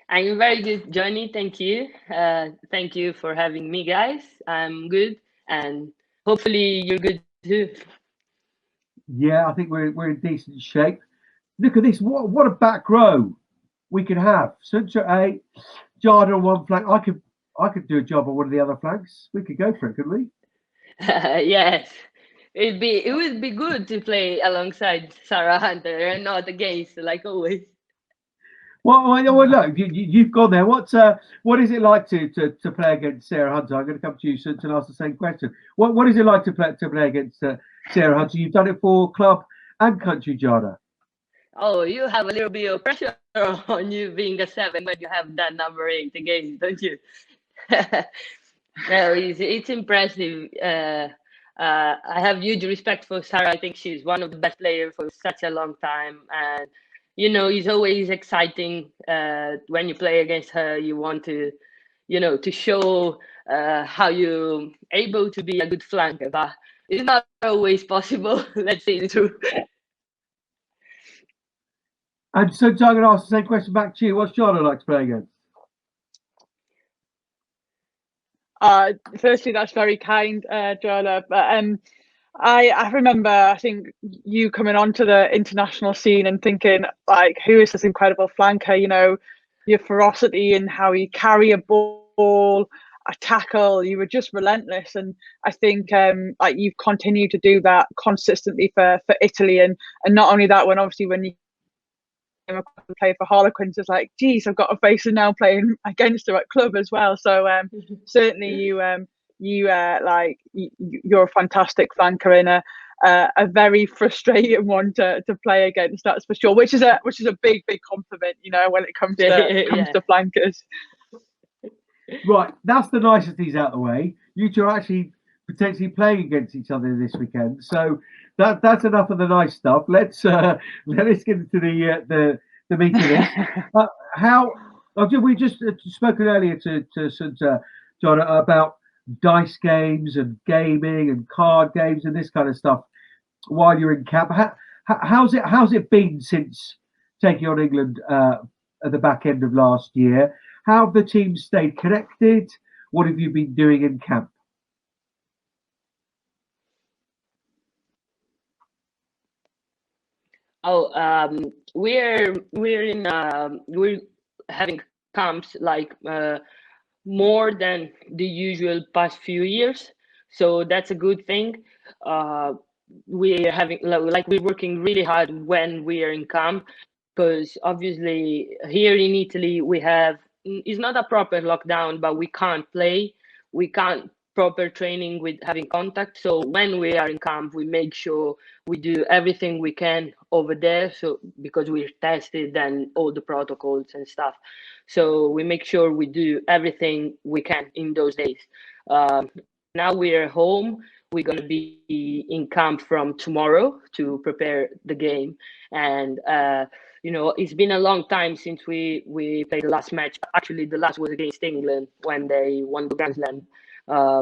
I'm very good, Johnny. Thank you. Thank you for having me, guys. I'm good, and hopefully you're good too. Yeah, I think we're in decent shape. Look at this. What a back row we could have. Sunja A, Giada on one flank. I could do a job on one of the other flanks. We could go for it, couldn't we? Yes, it would be good to play alongside Sarah Hunter and not against, like always. Well, look, you've gone there. What is it like to play against Sarah Hunter? I'm going to come to you soon and ask the same question. What is it like to play against Sarah Hunter? You've done it for club and country, Giada. Oh, you have a little bit of pressure on you being a 7 when you have that number 8 again, don't you? No, it's impressive. I have huge respect for Sarah. I think she's one of the best players for such a long time, and it's always exciting when you play against her. You want to, to show how you're able to be a good flanker, but it's not always possible. Let's say the truth. And so, I'm going to ask the same question back to you. What's Giada like to play against? Firstly, that's very kind, Jola. But I remember, I think you coming onto the international scene and thinking, like, who is this incredible flanker? Your ferocity and how you carry a ball, a tackle. You were just relentless, and I think like you've continued to do that consistently for Italy, and not only that, when you play for Harlequins, it's like, geez, I've got a face and now playing against her at club as well. So certainly you're a fantastic flanker and a very frustrating one to play against, that's for sure, which is a big compliment, when it comes to flankers. Right, that's the niceties out of the way. You two are actually potentially playing against each other this weekend, so that's enough of the nice stuff. Let's get into the meat of this. We just spoken earlier to John about dice games and gaming and card games and this kind of stuff while you're in camp. How's it been since taking on England at the back end of last year? How have the teams stayed connected? What have you been doing in camp? We're having camps like more than the usual past few years, so that's a good thing. We're working really hard when we are in camp, because obviously here in Italy it's not a proper lockdown, but we can't play, we can't proper training with having contact. So when we are in camp, we make sure we do everything we can over there, so because we're tested and all the protocols and stuff, so we make sure we do everything we can in those days. Now we're home. We're going to be in camp from tomorrow to prepare the game, and it's been a long time since we played the last match. Actually, the last was against England when they won the Grand Slam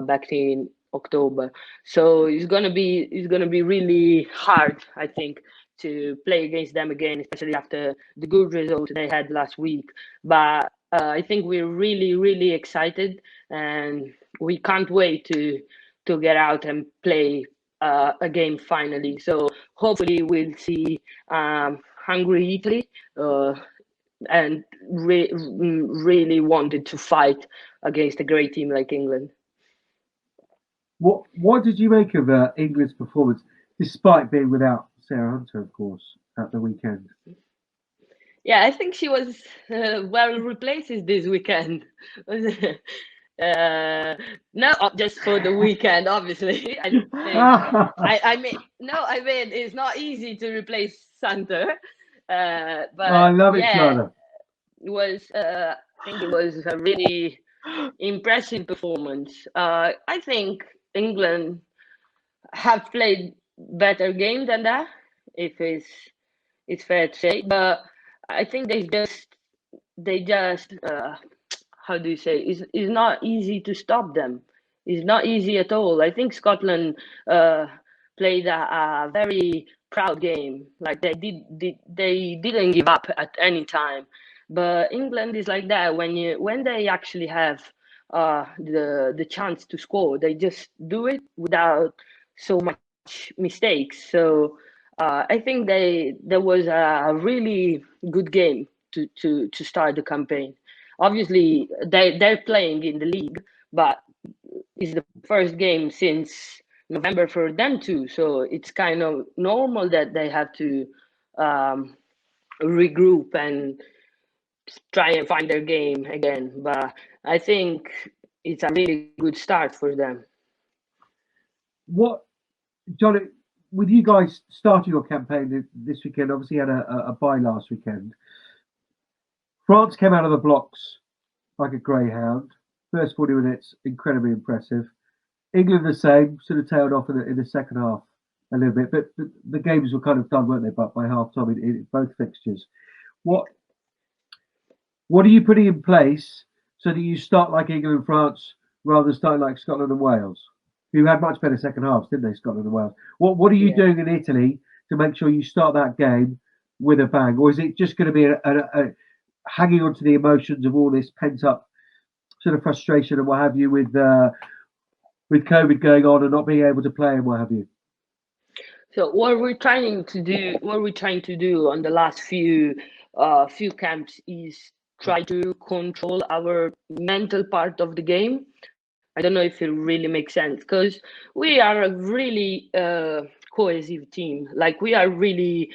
back in October. So it's gonna be really hard, I think, to play against them again, especially after the good result they had last week. But I think we're really, really excited, and we can't wait to get out and play a game finally. So hopefully we'll see hungry Italy and really wanted to fight against a great team like England. What did you make of England's performance, despite being without Sarah Hunter, of course, at the weekend? Yeah, I think she was well replaced this weekend. Not just for the weekend, obviously. I think I mean, no, I mean it's not easy to replace Hunter. But I love it, yeah, Giada. it was. I think it was a really impressive performance. I think England have played better game than that, if it's fair to say. But I think they just how do you say? It's not easy to stop them. It's not easy at all. I think Scotland played a very proud game. Like they didn't give up at any time. But England is like that when they actually have the chance to score, they just do it without so much mistakes. So I think there was a really good game to start the campaign. Obviously, they're playing in the league, but it's the first game since November for them too. So it's kind of normal that they have to regroup and try and find their game again. But I think it's a really good start for them. What, John, with you guys starting your campaign this weekend, obviously you had a bye last weekend. France came out of the blocks like a greyhound. First 40 minutes, incredibly impressive. England the same, sort of tailed off in the second half a little bit, but the games were kind of done, weren't they? But by half time in both fixtures. What are you putting in place so that you start like England and France rather than starting like Scotland and Wales, who had much better second halves, didn't they? Scotland and Wales. What are you doing in Italy to make sure you start that game with a bang, or is it just going to be a hanging on to the emotions of all this pent up sort of frustration and what have you with COVID going on and not being able to play and what have you? So what we're trying to do on the last few camps is try to control our mental part of the game. I don't know if it really makes sense, because we are a really cohesive team. Like we are really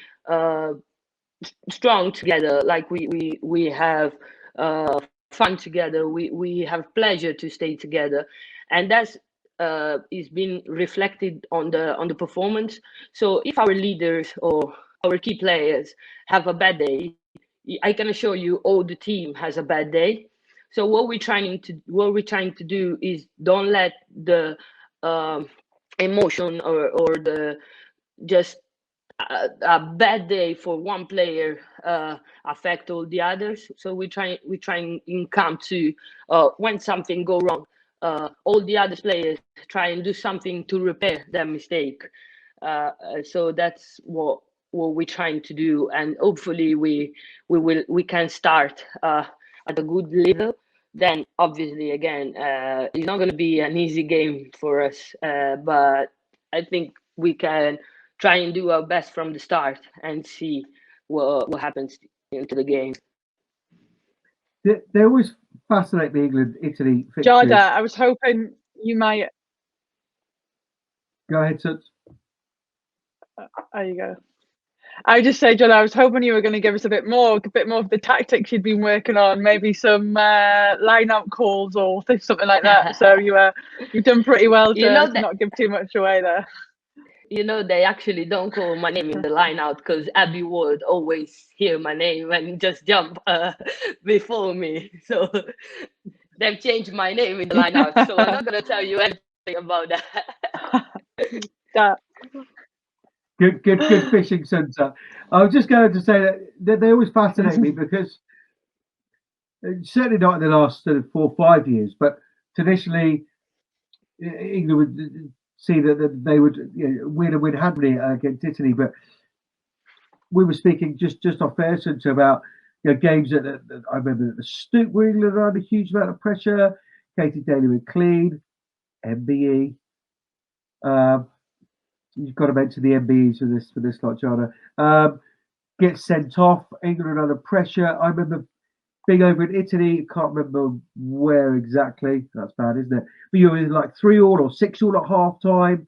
strong together. Like we have fun together. We have pleasure to stay together, and that's is being reflected on the performance. So if our leaders or our key players have a bad day, I can assure you all the team has a bad day. So what we're trying to do is don't let the emotion or the just a bad day for one player affect all the others. So we try in camp to when something go wrong, all the other players try and do something to repair that mistake. So that's what we're trying to do, and hopefully we can start at a good level. Then obviously again it's not going to be an easy game for us, but I think we can try and do our best from the start and see what happens into the game. They always fascinate me, England-Italy fixtures. Giada, I was hoping you might. Go ahead, Suts. There you go. I just say, John, I was hoping you were going to give us a bit more of the tactics you'd been working on, maybe some line-out calls or something like that. So you've done pretty well to not give too much away there. You know, they actually don't call my name in the line-out because Abby would always hear my name and just jump before me. So they've changed my name in the line-out. So I'm not going to tell you anything about that. Good fishing centre. I was just going to say that they always fascinate me because certainly not in the last sort of 4 or 5 years, but traditionally England would see that they would win handily against Italy. But we were speaking just off air centre about games that I remember at the Stoke where England were under a huge amount of pressure. Katie Daly-McLean, MBE. You've got to mention the MBEs for this lot, Giada. Get sent off. England under pressure. I remember thing over in Italy. Can't remember where exactly. That's bad, isn't it? But you were like 3-all or 6-all at half time.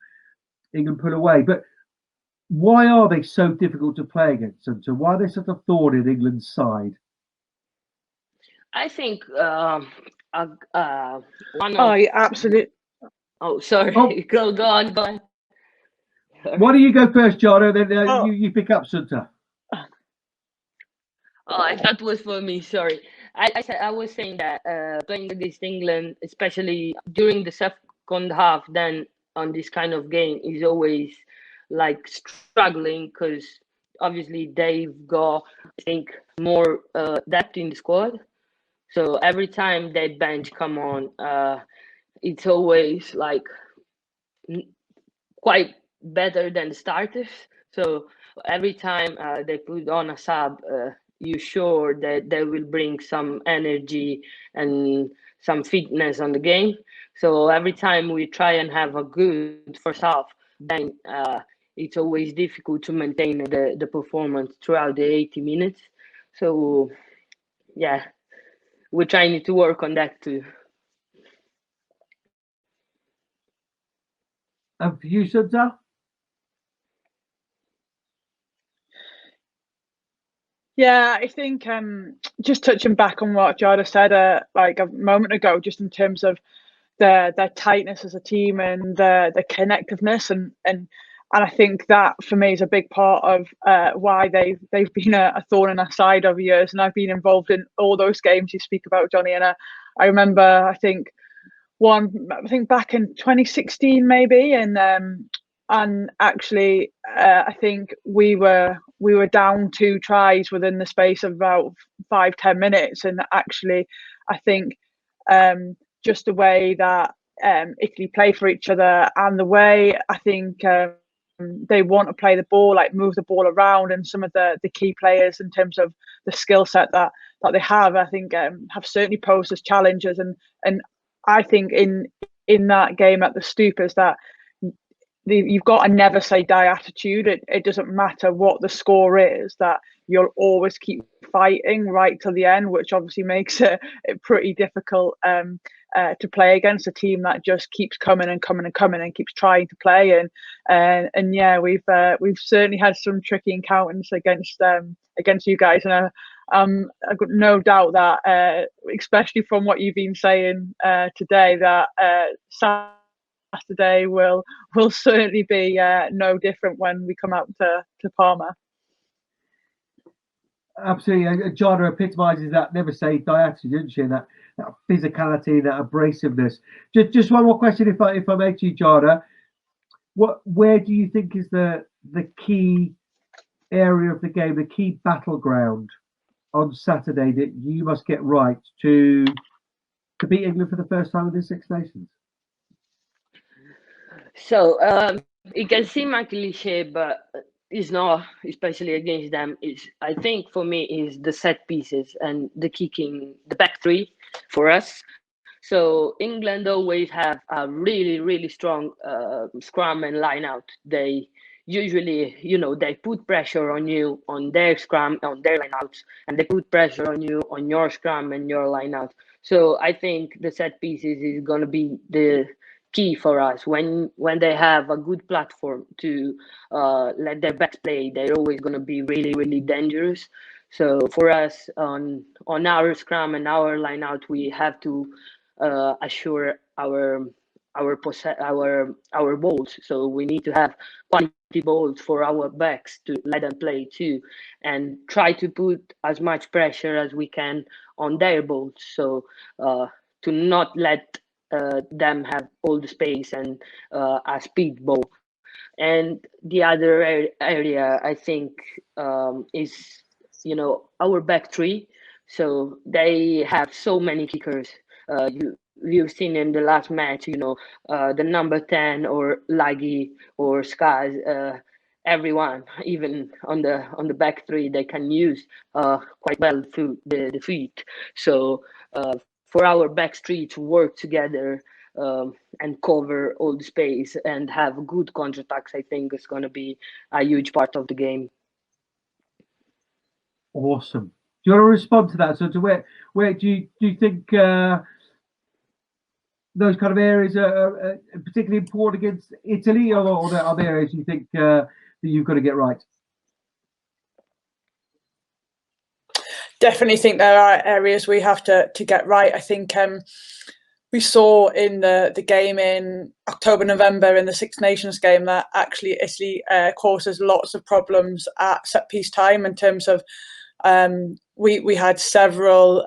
England put away. But why are they so difficult to play against? And so why are they such a thorn in England's side? I think one Oh, of yeah, absolutely. oh sorry Oh. go on. Sorry. Why don't you go first, Giada? Then Oh. you pick up, Sunta. Oh, I thought it was for me. Sorry. I was saying that playing against England, especially during the second half, then on this kind of game is always like struggling because obviously they've got, I think, more depth in the squad. So every time that bench come on, it's always like quite better than the starters. So every time they put on a sub, you're sure that they will bring some energy and some fitness on the game. So every time we try and have a good first half, then it's always difficult to maintain the performance throughout the 80 minutes. So yeah, we're trying to work on that too. And for you, Sunta? Yeah, I think just touching back on what Giada said like a moment ago, just in terms of their tightness as a team and the connectiveness and I think that for me is a big part of why they've been a thorn in our side over years, and I've been involved in all those games you speak about, Johnny. And I remember I think back in 2016 maybe, and actually I think we were down 2 tries within the space of about 5-10 minutes, and actually I think just the way that Italy play for each other and the way I think they want to play the ball, like move the ball around, and some of the key players in terms of the skill set that they have, I think have certainly posed as challenges. And I think in that game at the Stoop is that you've got a never say die attitude. It doesn't matter what the score is, that you'll always keep fighting right till the end, which obviously makes it pretty difficult to play against a team that just keeps coming and coming and coming and keeps trying to play. And yeah, we've certainly had some tricky encounters against you guys, and I've got no doubt that especially from what you've been saying today, that Saturday will certainly be no different when we come out to Parma. Absolutely. Giada epitomises that never say die attitude, didn't she? That physicality, that abrasiveness. Just one more question, if I may, to you, Giada. Where do you think is the key area of the game, the key battleground on Saturday that you must get right to beat England for the first time in the Six Nations? So it can seem like a cliche, but it's not, especially against them. I think for me is the set pieces and the kicking, the back three for us. So England always have a really, really strong scrum and line out. They usually, they put pressure on you on their scrum, on their line outs, and they put pressure on you on your scrum and your line out. So I think the set pieces is going to be the key for us. When they have a good platform to let their backs play, they're always going to be really, really dangerous. So for us on our scrum and our line out, we have to assure our balls. So we need to have quality balls for our backs to let them play too, and try to put as much pressure as we can on their balls. So to not let them have all the space and a speed ball. And the other area I think is our back three. So they have so many kickers. You've seen in the last match, the number 10 or Laggy or Skaz, everyone, even on the back three, they can use quite well through the feet. So for our back three to work together and cover all the space and have good counterattacks, I think is going to be a huge part of the game. Awesome. you want to respond to that? So, to where do you think those kind of areas are particularly important against Italy, or are there areas you think that you've got to get right? Definitely think there are areas we have to get right. I think we saw in the game in October, November in the Six Nations game that actually Italy causes lots of problems at set piece time in terms of we had several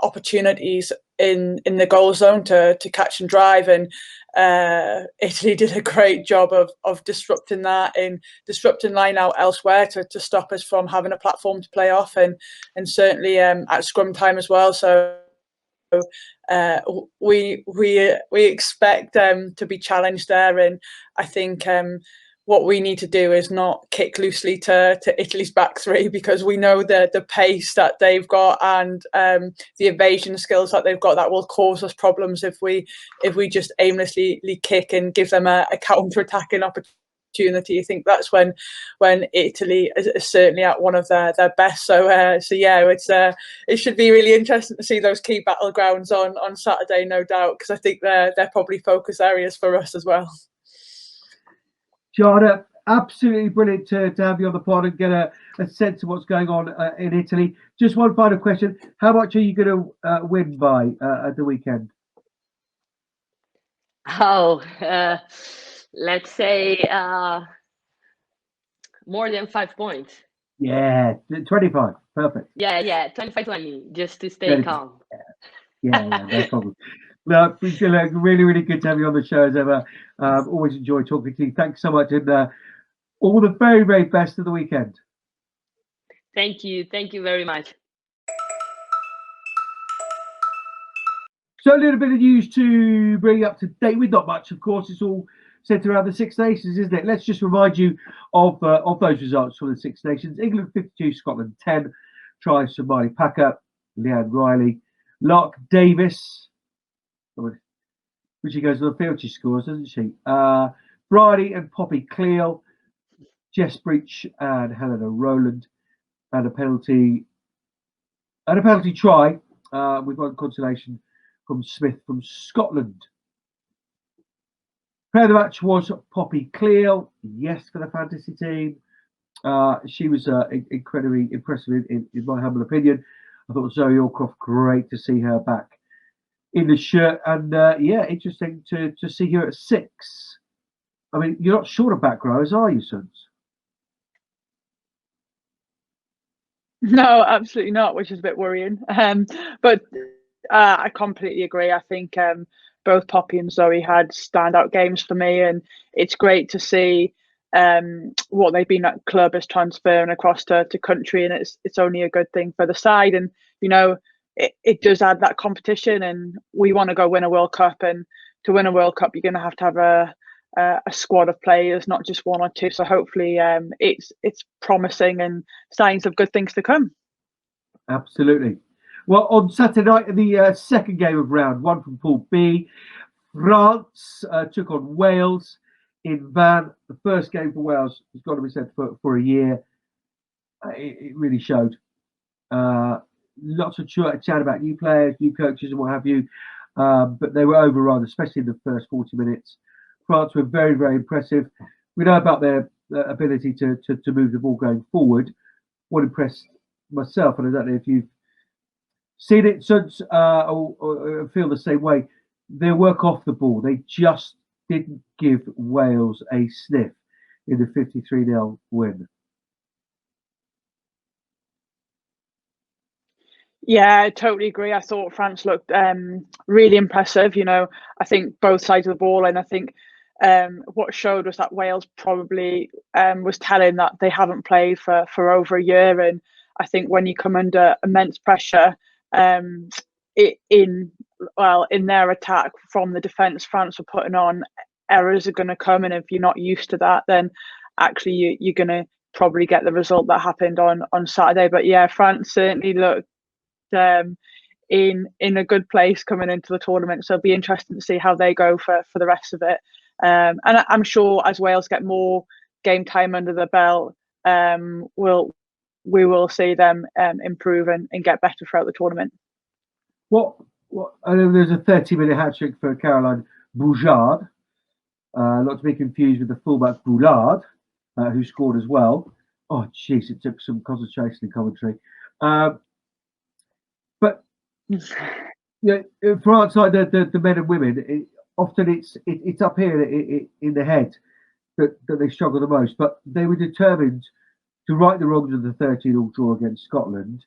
opportunities in the goal zone to catch and drive, and Italy did a great job of disrupting that and disrupting line out elsewhere to stop us from having a platform to play off, and certainly at scrum time as well. So we expect to be challenged there, and I think what we need to do is not kick loosely to Italy's back three, because we know the pace that they've got and the evasion skills that they've got that will cause us problems if we just aimlessly kick and give them a counter-attacking opportunity. I think that's when Italy is certainly at one of their best. So yeah, it should be really interesting to see those key battlegrounds on Saturday, no doubt, because I think they're probably focus areas for us as well. Giada, absolutely brilliant to have you on the pod and get a sense of what's going on in Italy. Just one final question: how much are you going to win by at the weekend? Oh, let's say more than 5 points. Yeah, 25. Perfect. Yeah, 25-20, just to stay calm. Yeah, no problem. No, really, really good to have you on the show as ever. Always enjoy talking to you. Thanks so much, and all the very, very best of the weekend. Thank you very much. So a little bit of news to bring you up to date with. Not much, of course. It's all centered around the Six Nations, isn't it? Let's just remind you of those results for the Six Nations. England 52, Scotland 10. Tries from Marley Packer, Leanne Riley, Lark Davis. Which she goes to the field, she scores, doesn't she? Bridie and Poppy Cleal, Jess Breach and Helena Rowland, and a penalty try with one consolation from Smith from Scotland. Player of the match was Poppy Cleal, yes, for the fantasy team. She was incredibly impressive in my humble opinion. I thought Zoe Allcroft, great to see her back in the shirt, and yeah, interesting to see her at 6. I mean, you're not short of back rowers, are you, Sons? No, absolutely not, which is a bit worrying. But I completely agree. I think both Poppy and Zoe had standout games for me, and it's great to see what they've been at club is transferring across to country, and it's only a good thing for the side. And you know, it does add that competition, and we want to go win a World Cup, and to win a World Cup you're going to have a squad of players, not just one or two. So hopefully it's promising and signs of good things to come. Absolutely. Well, on Saturday night, the second game of round 1 from Pool B, France took on Wales in Van. The first game for Wales has got to be said for a year. It really showed. Lots of chat about new players, new coaches, and what have you. But they were overrun, especially in the first 40 minutes. France were very, very impressive. We know about their ability to move the ball going forward. What impressed myself, and I don't know if you've seen it, Suds, or feel the same way, their work off the ball. They just didn't give Wales a sniff in the 53-0 win. Yeah, I totally agree. I thought France looked really impressive. You know, I think both sides of the ball, and I think what showed was that Wales probably was telling that they haven't played for over a year, and I think when you come under immense pressure in their attack from the defence France were putting on, errors are going to come, and if you're not used to that, then actually you're going to probably get the result that happened on Saturday. But yeah, France certainly looked in a good place coming into the tournament, so it'll be interesting to see how they go for the rest of it. And I'm sure as Wales get more game time under the belt, we'll we will see them improve and get better throughout the tournament. What I know there's a 30-minute hat trick for Caroline Boujard, not to be confused with the fullback Boulard, who scored as well. Oh, jeez, it took some concentration in commentary. But yeah, for outside the men and women, often it's up here in the head that they struggle the most. But they were determined to right the wrongs of the 13-all draw against Scotland.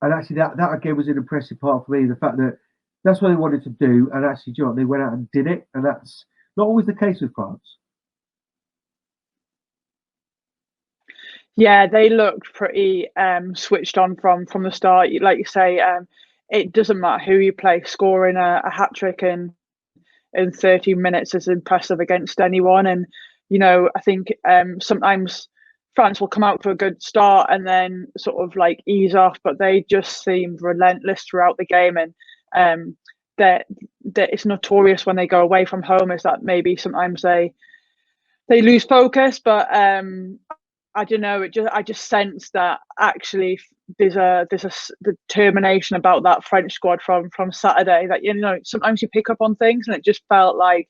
And actually, that again was an impressive part for me. The fact that that's what they wanted to do, and actually, you know, they went out and did it, and that's not always the case with France. Yeah, they looked pretty switched on from the start. Like you say, it doesn't matter who you play. Scoring a hat trick in 30 minutes is impressive against anyone. And you know, I think sometimes France will come out to a good start and then sort of like ease off, but they just seemed relentless throughout the game. And that it's notorious when they go away from home is that maybe sometimes they lose focus. But I don't know. I just sense that actually there's a determination about that French squad from Saturday, that, you know, sometimes you pick up on things, and it just felt like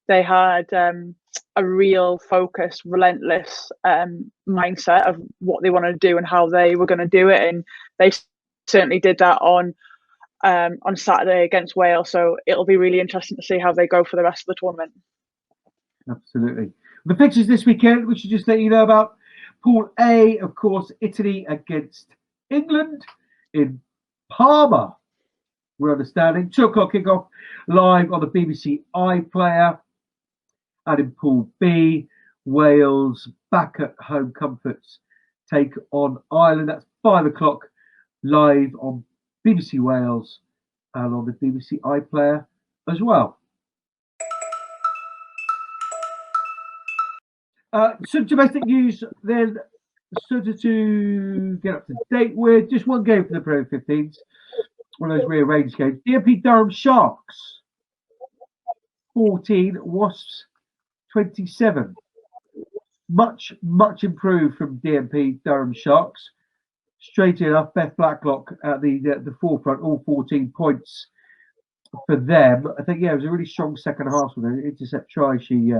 they had a real focused, relentless mindset of what they wanted to do and how they were going to do it, and they certainly did that on Saturday against Wales. So it'll be really interesting to see how they go for the rest of the tournament. Absolutely. The fixtures this weekend, we should just let you know about. Pool A, of course, Italy against England in Parma. We're understanding 2 o'clock kickoff live on the BBC iPlayer. And in Pool B, Wales back at home comforts take on Ireland. That's 5 o'clock live on BBC Wales and on the BBC iPlayer as well. Some domestic news then, sort of to get up to date with. Just one game for the Pro 15s, one of those rearranged games. DMP Durham Sharks 14, Wasps 27. Much improved from DMP Durham Sharks. Straight enough, Beth Blacklock at the forefront, all 14 points for them. I think, yeah, it was a really strong second half with an intercept try she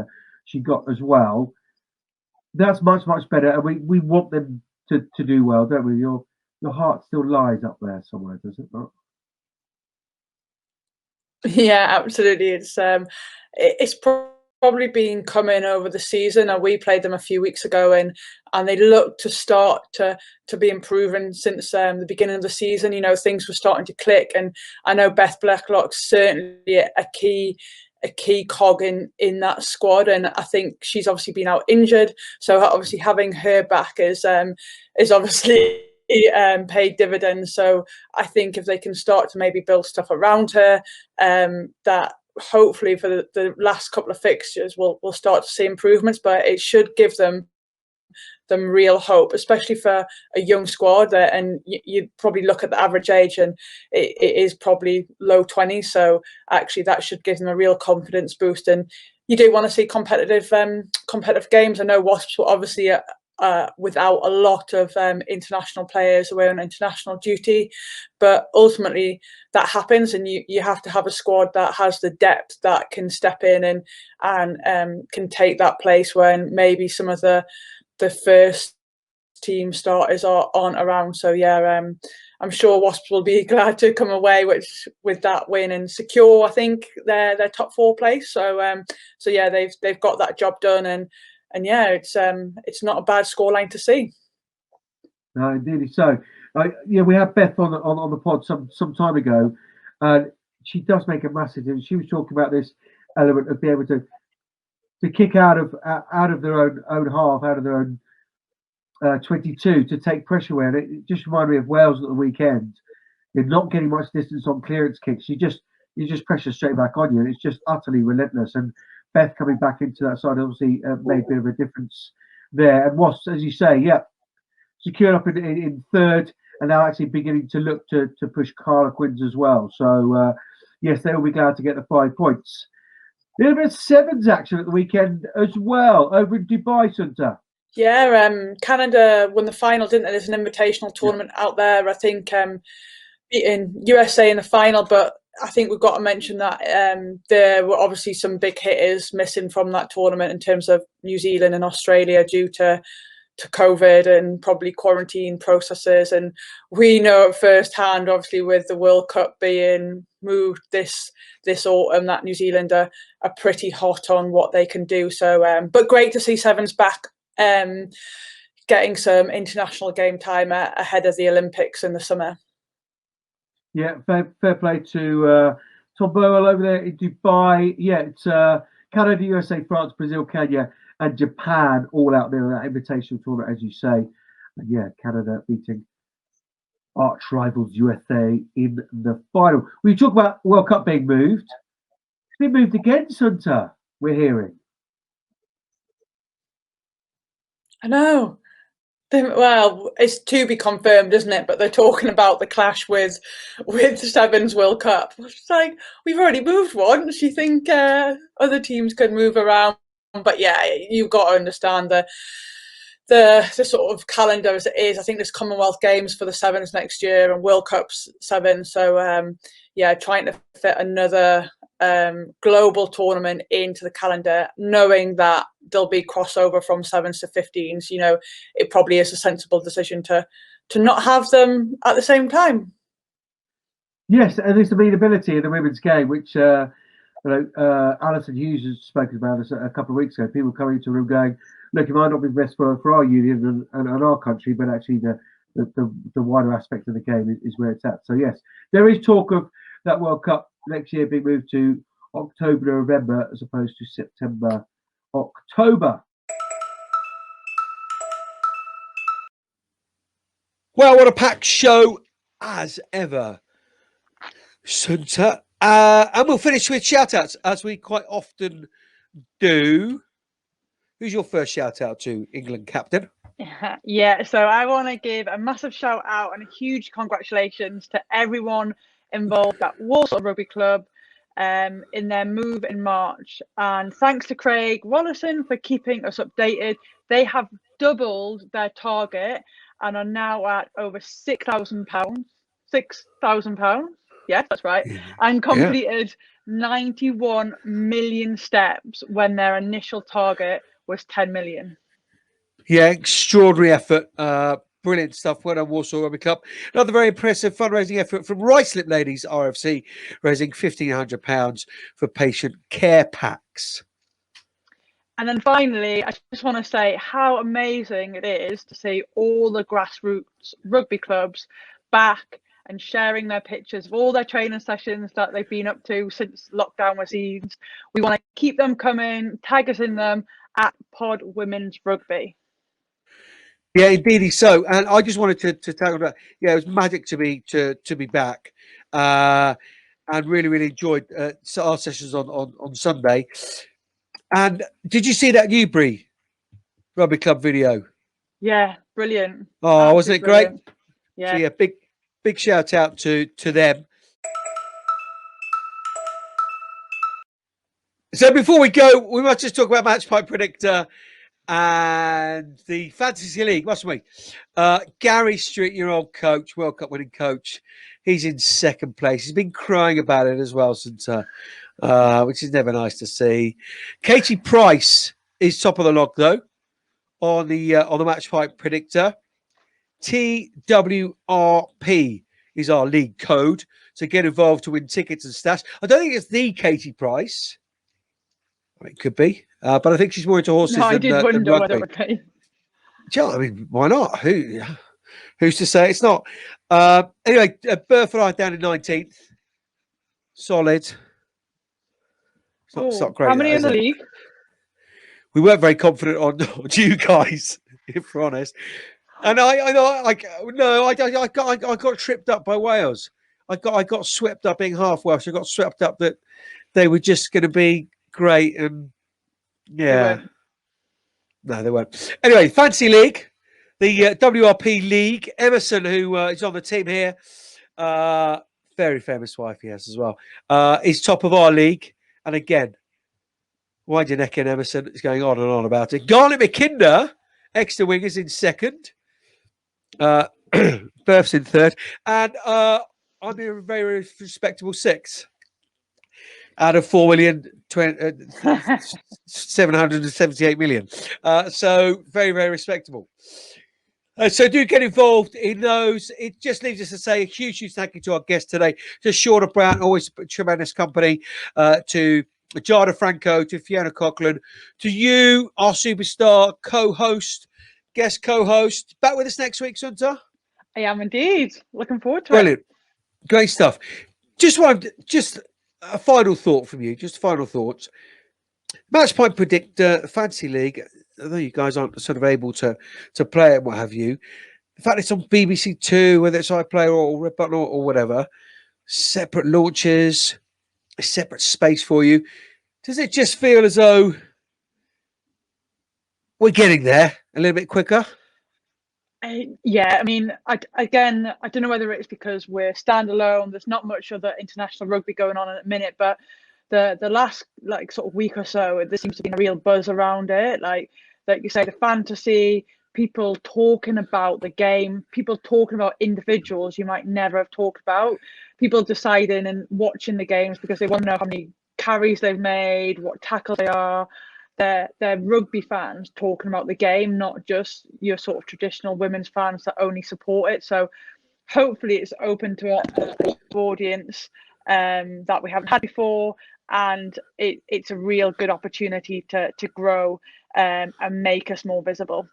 got as well. That's much better, and we want them to do well, don't we? Your heart still lies up there somewhere, does it not? Yeah, absolutely. It's probably been coming over the season, and we played them a few weeks ago, and they look to start to be improving since the beginning of the season. You know, things were starting to click, and I know Beth Blacklock's certainly a key cog in that squad, and I think she's obviously been out injured, so obviously having her back is obviously paid dividends. So I think if they can start to maybe build stuff around her, that hopefully for the last couple of fixtures we'll start to see improvements. But it should give them real hope, especially for a young squad. And you probably look at the average age, and it is probably low 20s. So actually that should give them a real confidence boost. And you do want to see competitive games. I know Wasps were obviously without a lot of international players away on international duty, but ultimately that happens, and you have to have a squad that has the depth that can step in and can take that place when maybe some of the first team starters aren't around. So yeah, I'm sure Wasps will be glad to come away with that win and secure, I think, their top 4 place. So yeah, they've got that job done, and yeah, it's not a bad scoreline to see. No, indeed. So yeah, we had Beth on the pod some time ago, and she does make a massive difference. She was talking about this element of being able to kick out of their own half, out of their own 22, to take pressure away. And it just reminded me of Wales at the weekend. You're not getting much distance on clearance kicks. You just pressure straight back on you, and it's just utterly relentless. And Beth coming back into that side obviously made a bit of a difference there. And Wasps, as you say, yeah, secured up in third, and now actually beginning to look to push Harlequins as well. So yes, they will be glad to get the 5 points. A little bit of sevens action at the weekend as well over in Dubai, Hunter. Yeah, Canada won the final, didn't they? There's an invitational tournament out there. I think beating USA in the final, but I think we've got to mention that there were obviously some big hitters missing from that tournament in terms of New Zealand and Australia due to COVID and probably quarantine processes. And we know firsthand, obviously, with the World Cup being moved this autumn, that New Zealand are pretty hot on what they can do. So, but great to see Sevens back, getting some international game time ahead of the Olympics in the summer. Yeah, fair play to Tom Burwell over there in Dubai. Yeah, it's Canada, USA, France, Brazil, Kenya, and Japan all out there in that invitational tournament, as you say. And yeah, Canada beating arch rivals USA in the final. We talk about World Cup being moved. It's been moved again, Hunter, we're hearing. I know. Well, it's to be confirmed, isn't it? But they're talking about the clash with Sevens World Cup. It's like, we've already moved once. You think other teams could move around? But yeah, you've got to understand the sort of calendar as it is. I think there's Commonwealth Games for the Sevens next year and World Cups Sevens. So yeah, trying to fit another global tournament into the calendar, knowing that there'll be crossover from Sevens to 15s, you know, it probably is a sensible decision to not have them at the same time. Yes, and there's the meanability in the women's game, which Alison Hughes has spoken about this a couple of weeks ago. People coming into the room going, look, it might not be best for our union and our country, but actually the wider aspect of the game is where it's at. So yes, there is talk of that World Cup next year being moved to October, November, as opposed to September, October. Well, what a packed show as ever, Sunta. And we'll finish with shout-outs, as we quite often do. Who's your first shout-out to, England captain? Yeah, so I want to give a massive shout out and a huge congratulations to everyone involved at Walsall Rugby Club in their move in March. And thanks to Craig Wallison for keeping us updated. They have doubled their target and are now at over £6,000. £6,000. Yes, that's right. And completed 91 million steps when their initial target was 10 million. Yeah, extraordinary effort. Brilliant stuff. Well done, Walsall Rugby Club. Another very impressive fundraising effort from Ruislip Ladies RFC, raising £1,500 for patient care packs. And then finally, I just want to say how amazing it is to see all the grassroots rugby clubs back and sharing their pictures of all their training sessions that they've been up to since lockdown was eased. We want to keep them coming, tag us in them at Pod Women's Rugby. Yeah, indeed so. And I just wanted to tell you that, yeah, it was magic to be back. And really enjoyed our sessions on Sunday. And did you see that Newbury Rugby Club video? Yeah, brilliant. Oh, absolutely wasn't it brilliant. great? Yeah. So yeah, big shout out to them. So before we go, we must just talk about Match Point Predictor and the Fantasy League, mustn't we? Gary Street, your old coach, World Cup winning coach, he's in second place. He's been crying about it as well, since which is never nice to see. Katie Price is top of the log though on the Match Point Predictor. TWRP is our league code, so get involved to win tickets and stats. I don't think it's the Katie Price. I mean, it could be, but I think she's more into horses. No, I than, did wonder than whether it would be. Yeah, I mean, why not? Who's to say it's not? Anyway, Burford down in 19th. Solid. It's not great. How many in the league? We weren't very confident on you guys, if we're honest. And I got tripped up by Wales. I got swept up being half Welsh. I got swept up that they were just going to be great, and yeah, no, they weren't. Anyway, Fantasy League, the WRP League. Emerson, who is on the team here, very famous wife he has as well, is top of our league. And again, wind your neck in, Emerson. It's going on and on about it. Garnet McKinder Exeter Wingers in second. Births in third. And I'm in a very respectable sixth out of 4,778 million. So very, very respectable. So do get involved in those. It just leaves us to say a huge thank you to our guest today, to Shauna Brown, always tremendous company, to Giada Franco, to Fiona Coughlan, to you, our superstar co-host, guest co-host. Back with us next week, Hunter? I am indeed. Looking forward to it. Brilliant. Great stuff. Just a final thought from you, just final thoughts. Match point predictor, Fantasy League, although you guys aren't sort of able to play it, what have you, the fact it's on BBC Two, whether it's iPlayer or Red Button or whatever, separate launches, a separate space for you. Does it just feel as though we're getting there a little bit quicker? Yeah, I mean, I don't know whether it's because we're standalone. There's not much other international rugby going on at the minute, but the last sort of week or so, there seems to be a real buzz around it. Like you say, the fantasy, people talking about the game, people talking about individuals you might never have talked about, people deciding and watching the games because they want to know how many carries they've made, what tackles they are. They're rugby fans talking about the game, not just your sort of traditional women's fans that only support it. So hopefully it's open to an audience that we haven't had before, and it's a real good opportunity to grow and make us more visible.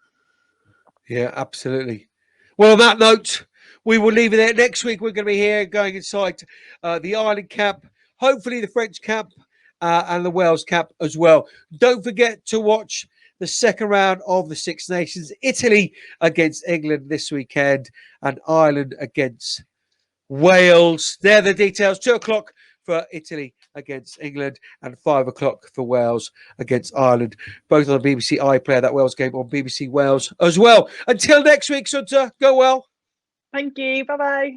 Yeah, absolutely. Well, on that note, we will leave it there. Next week, we're going to be here going inside the Ireland cap, hopefully the French cap, and the Wales cap as well. Don't forget to watch the second round of the Six Nations. Italy against England this weekend and Ireland against Wales. They're the details. 2 o'clock for Italy against England and 5 o'clock for Wales against Ireland. Both on the BBC iPlayer, that Wales game on BBC Wales as well. Until next week, Sunta, go well. Thank you. Bye-bye.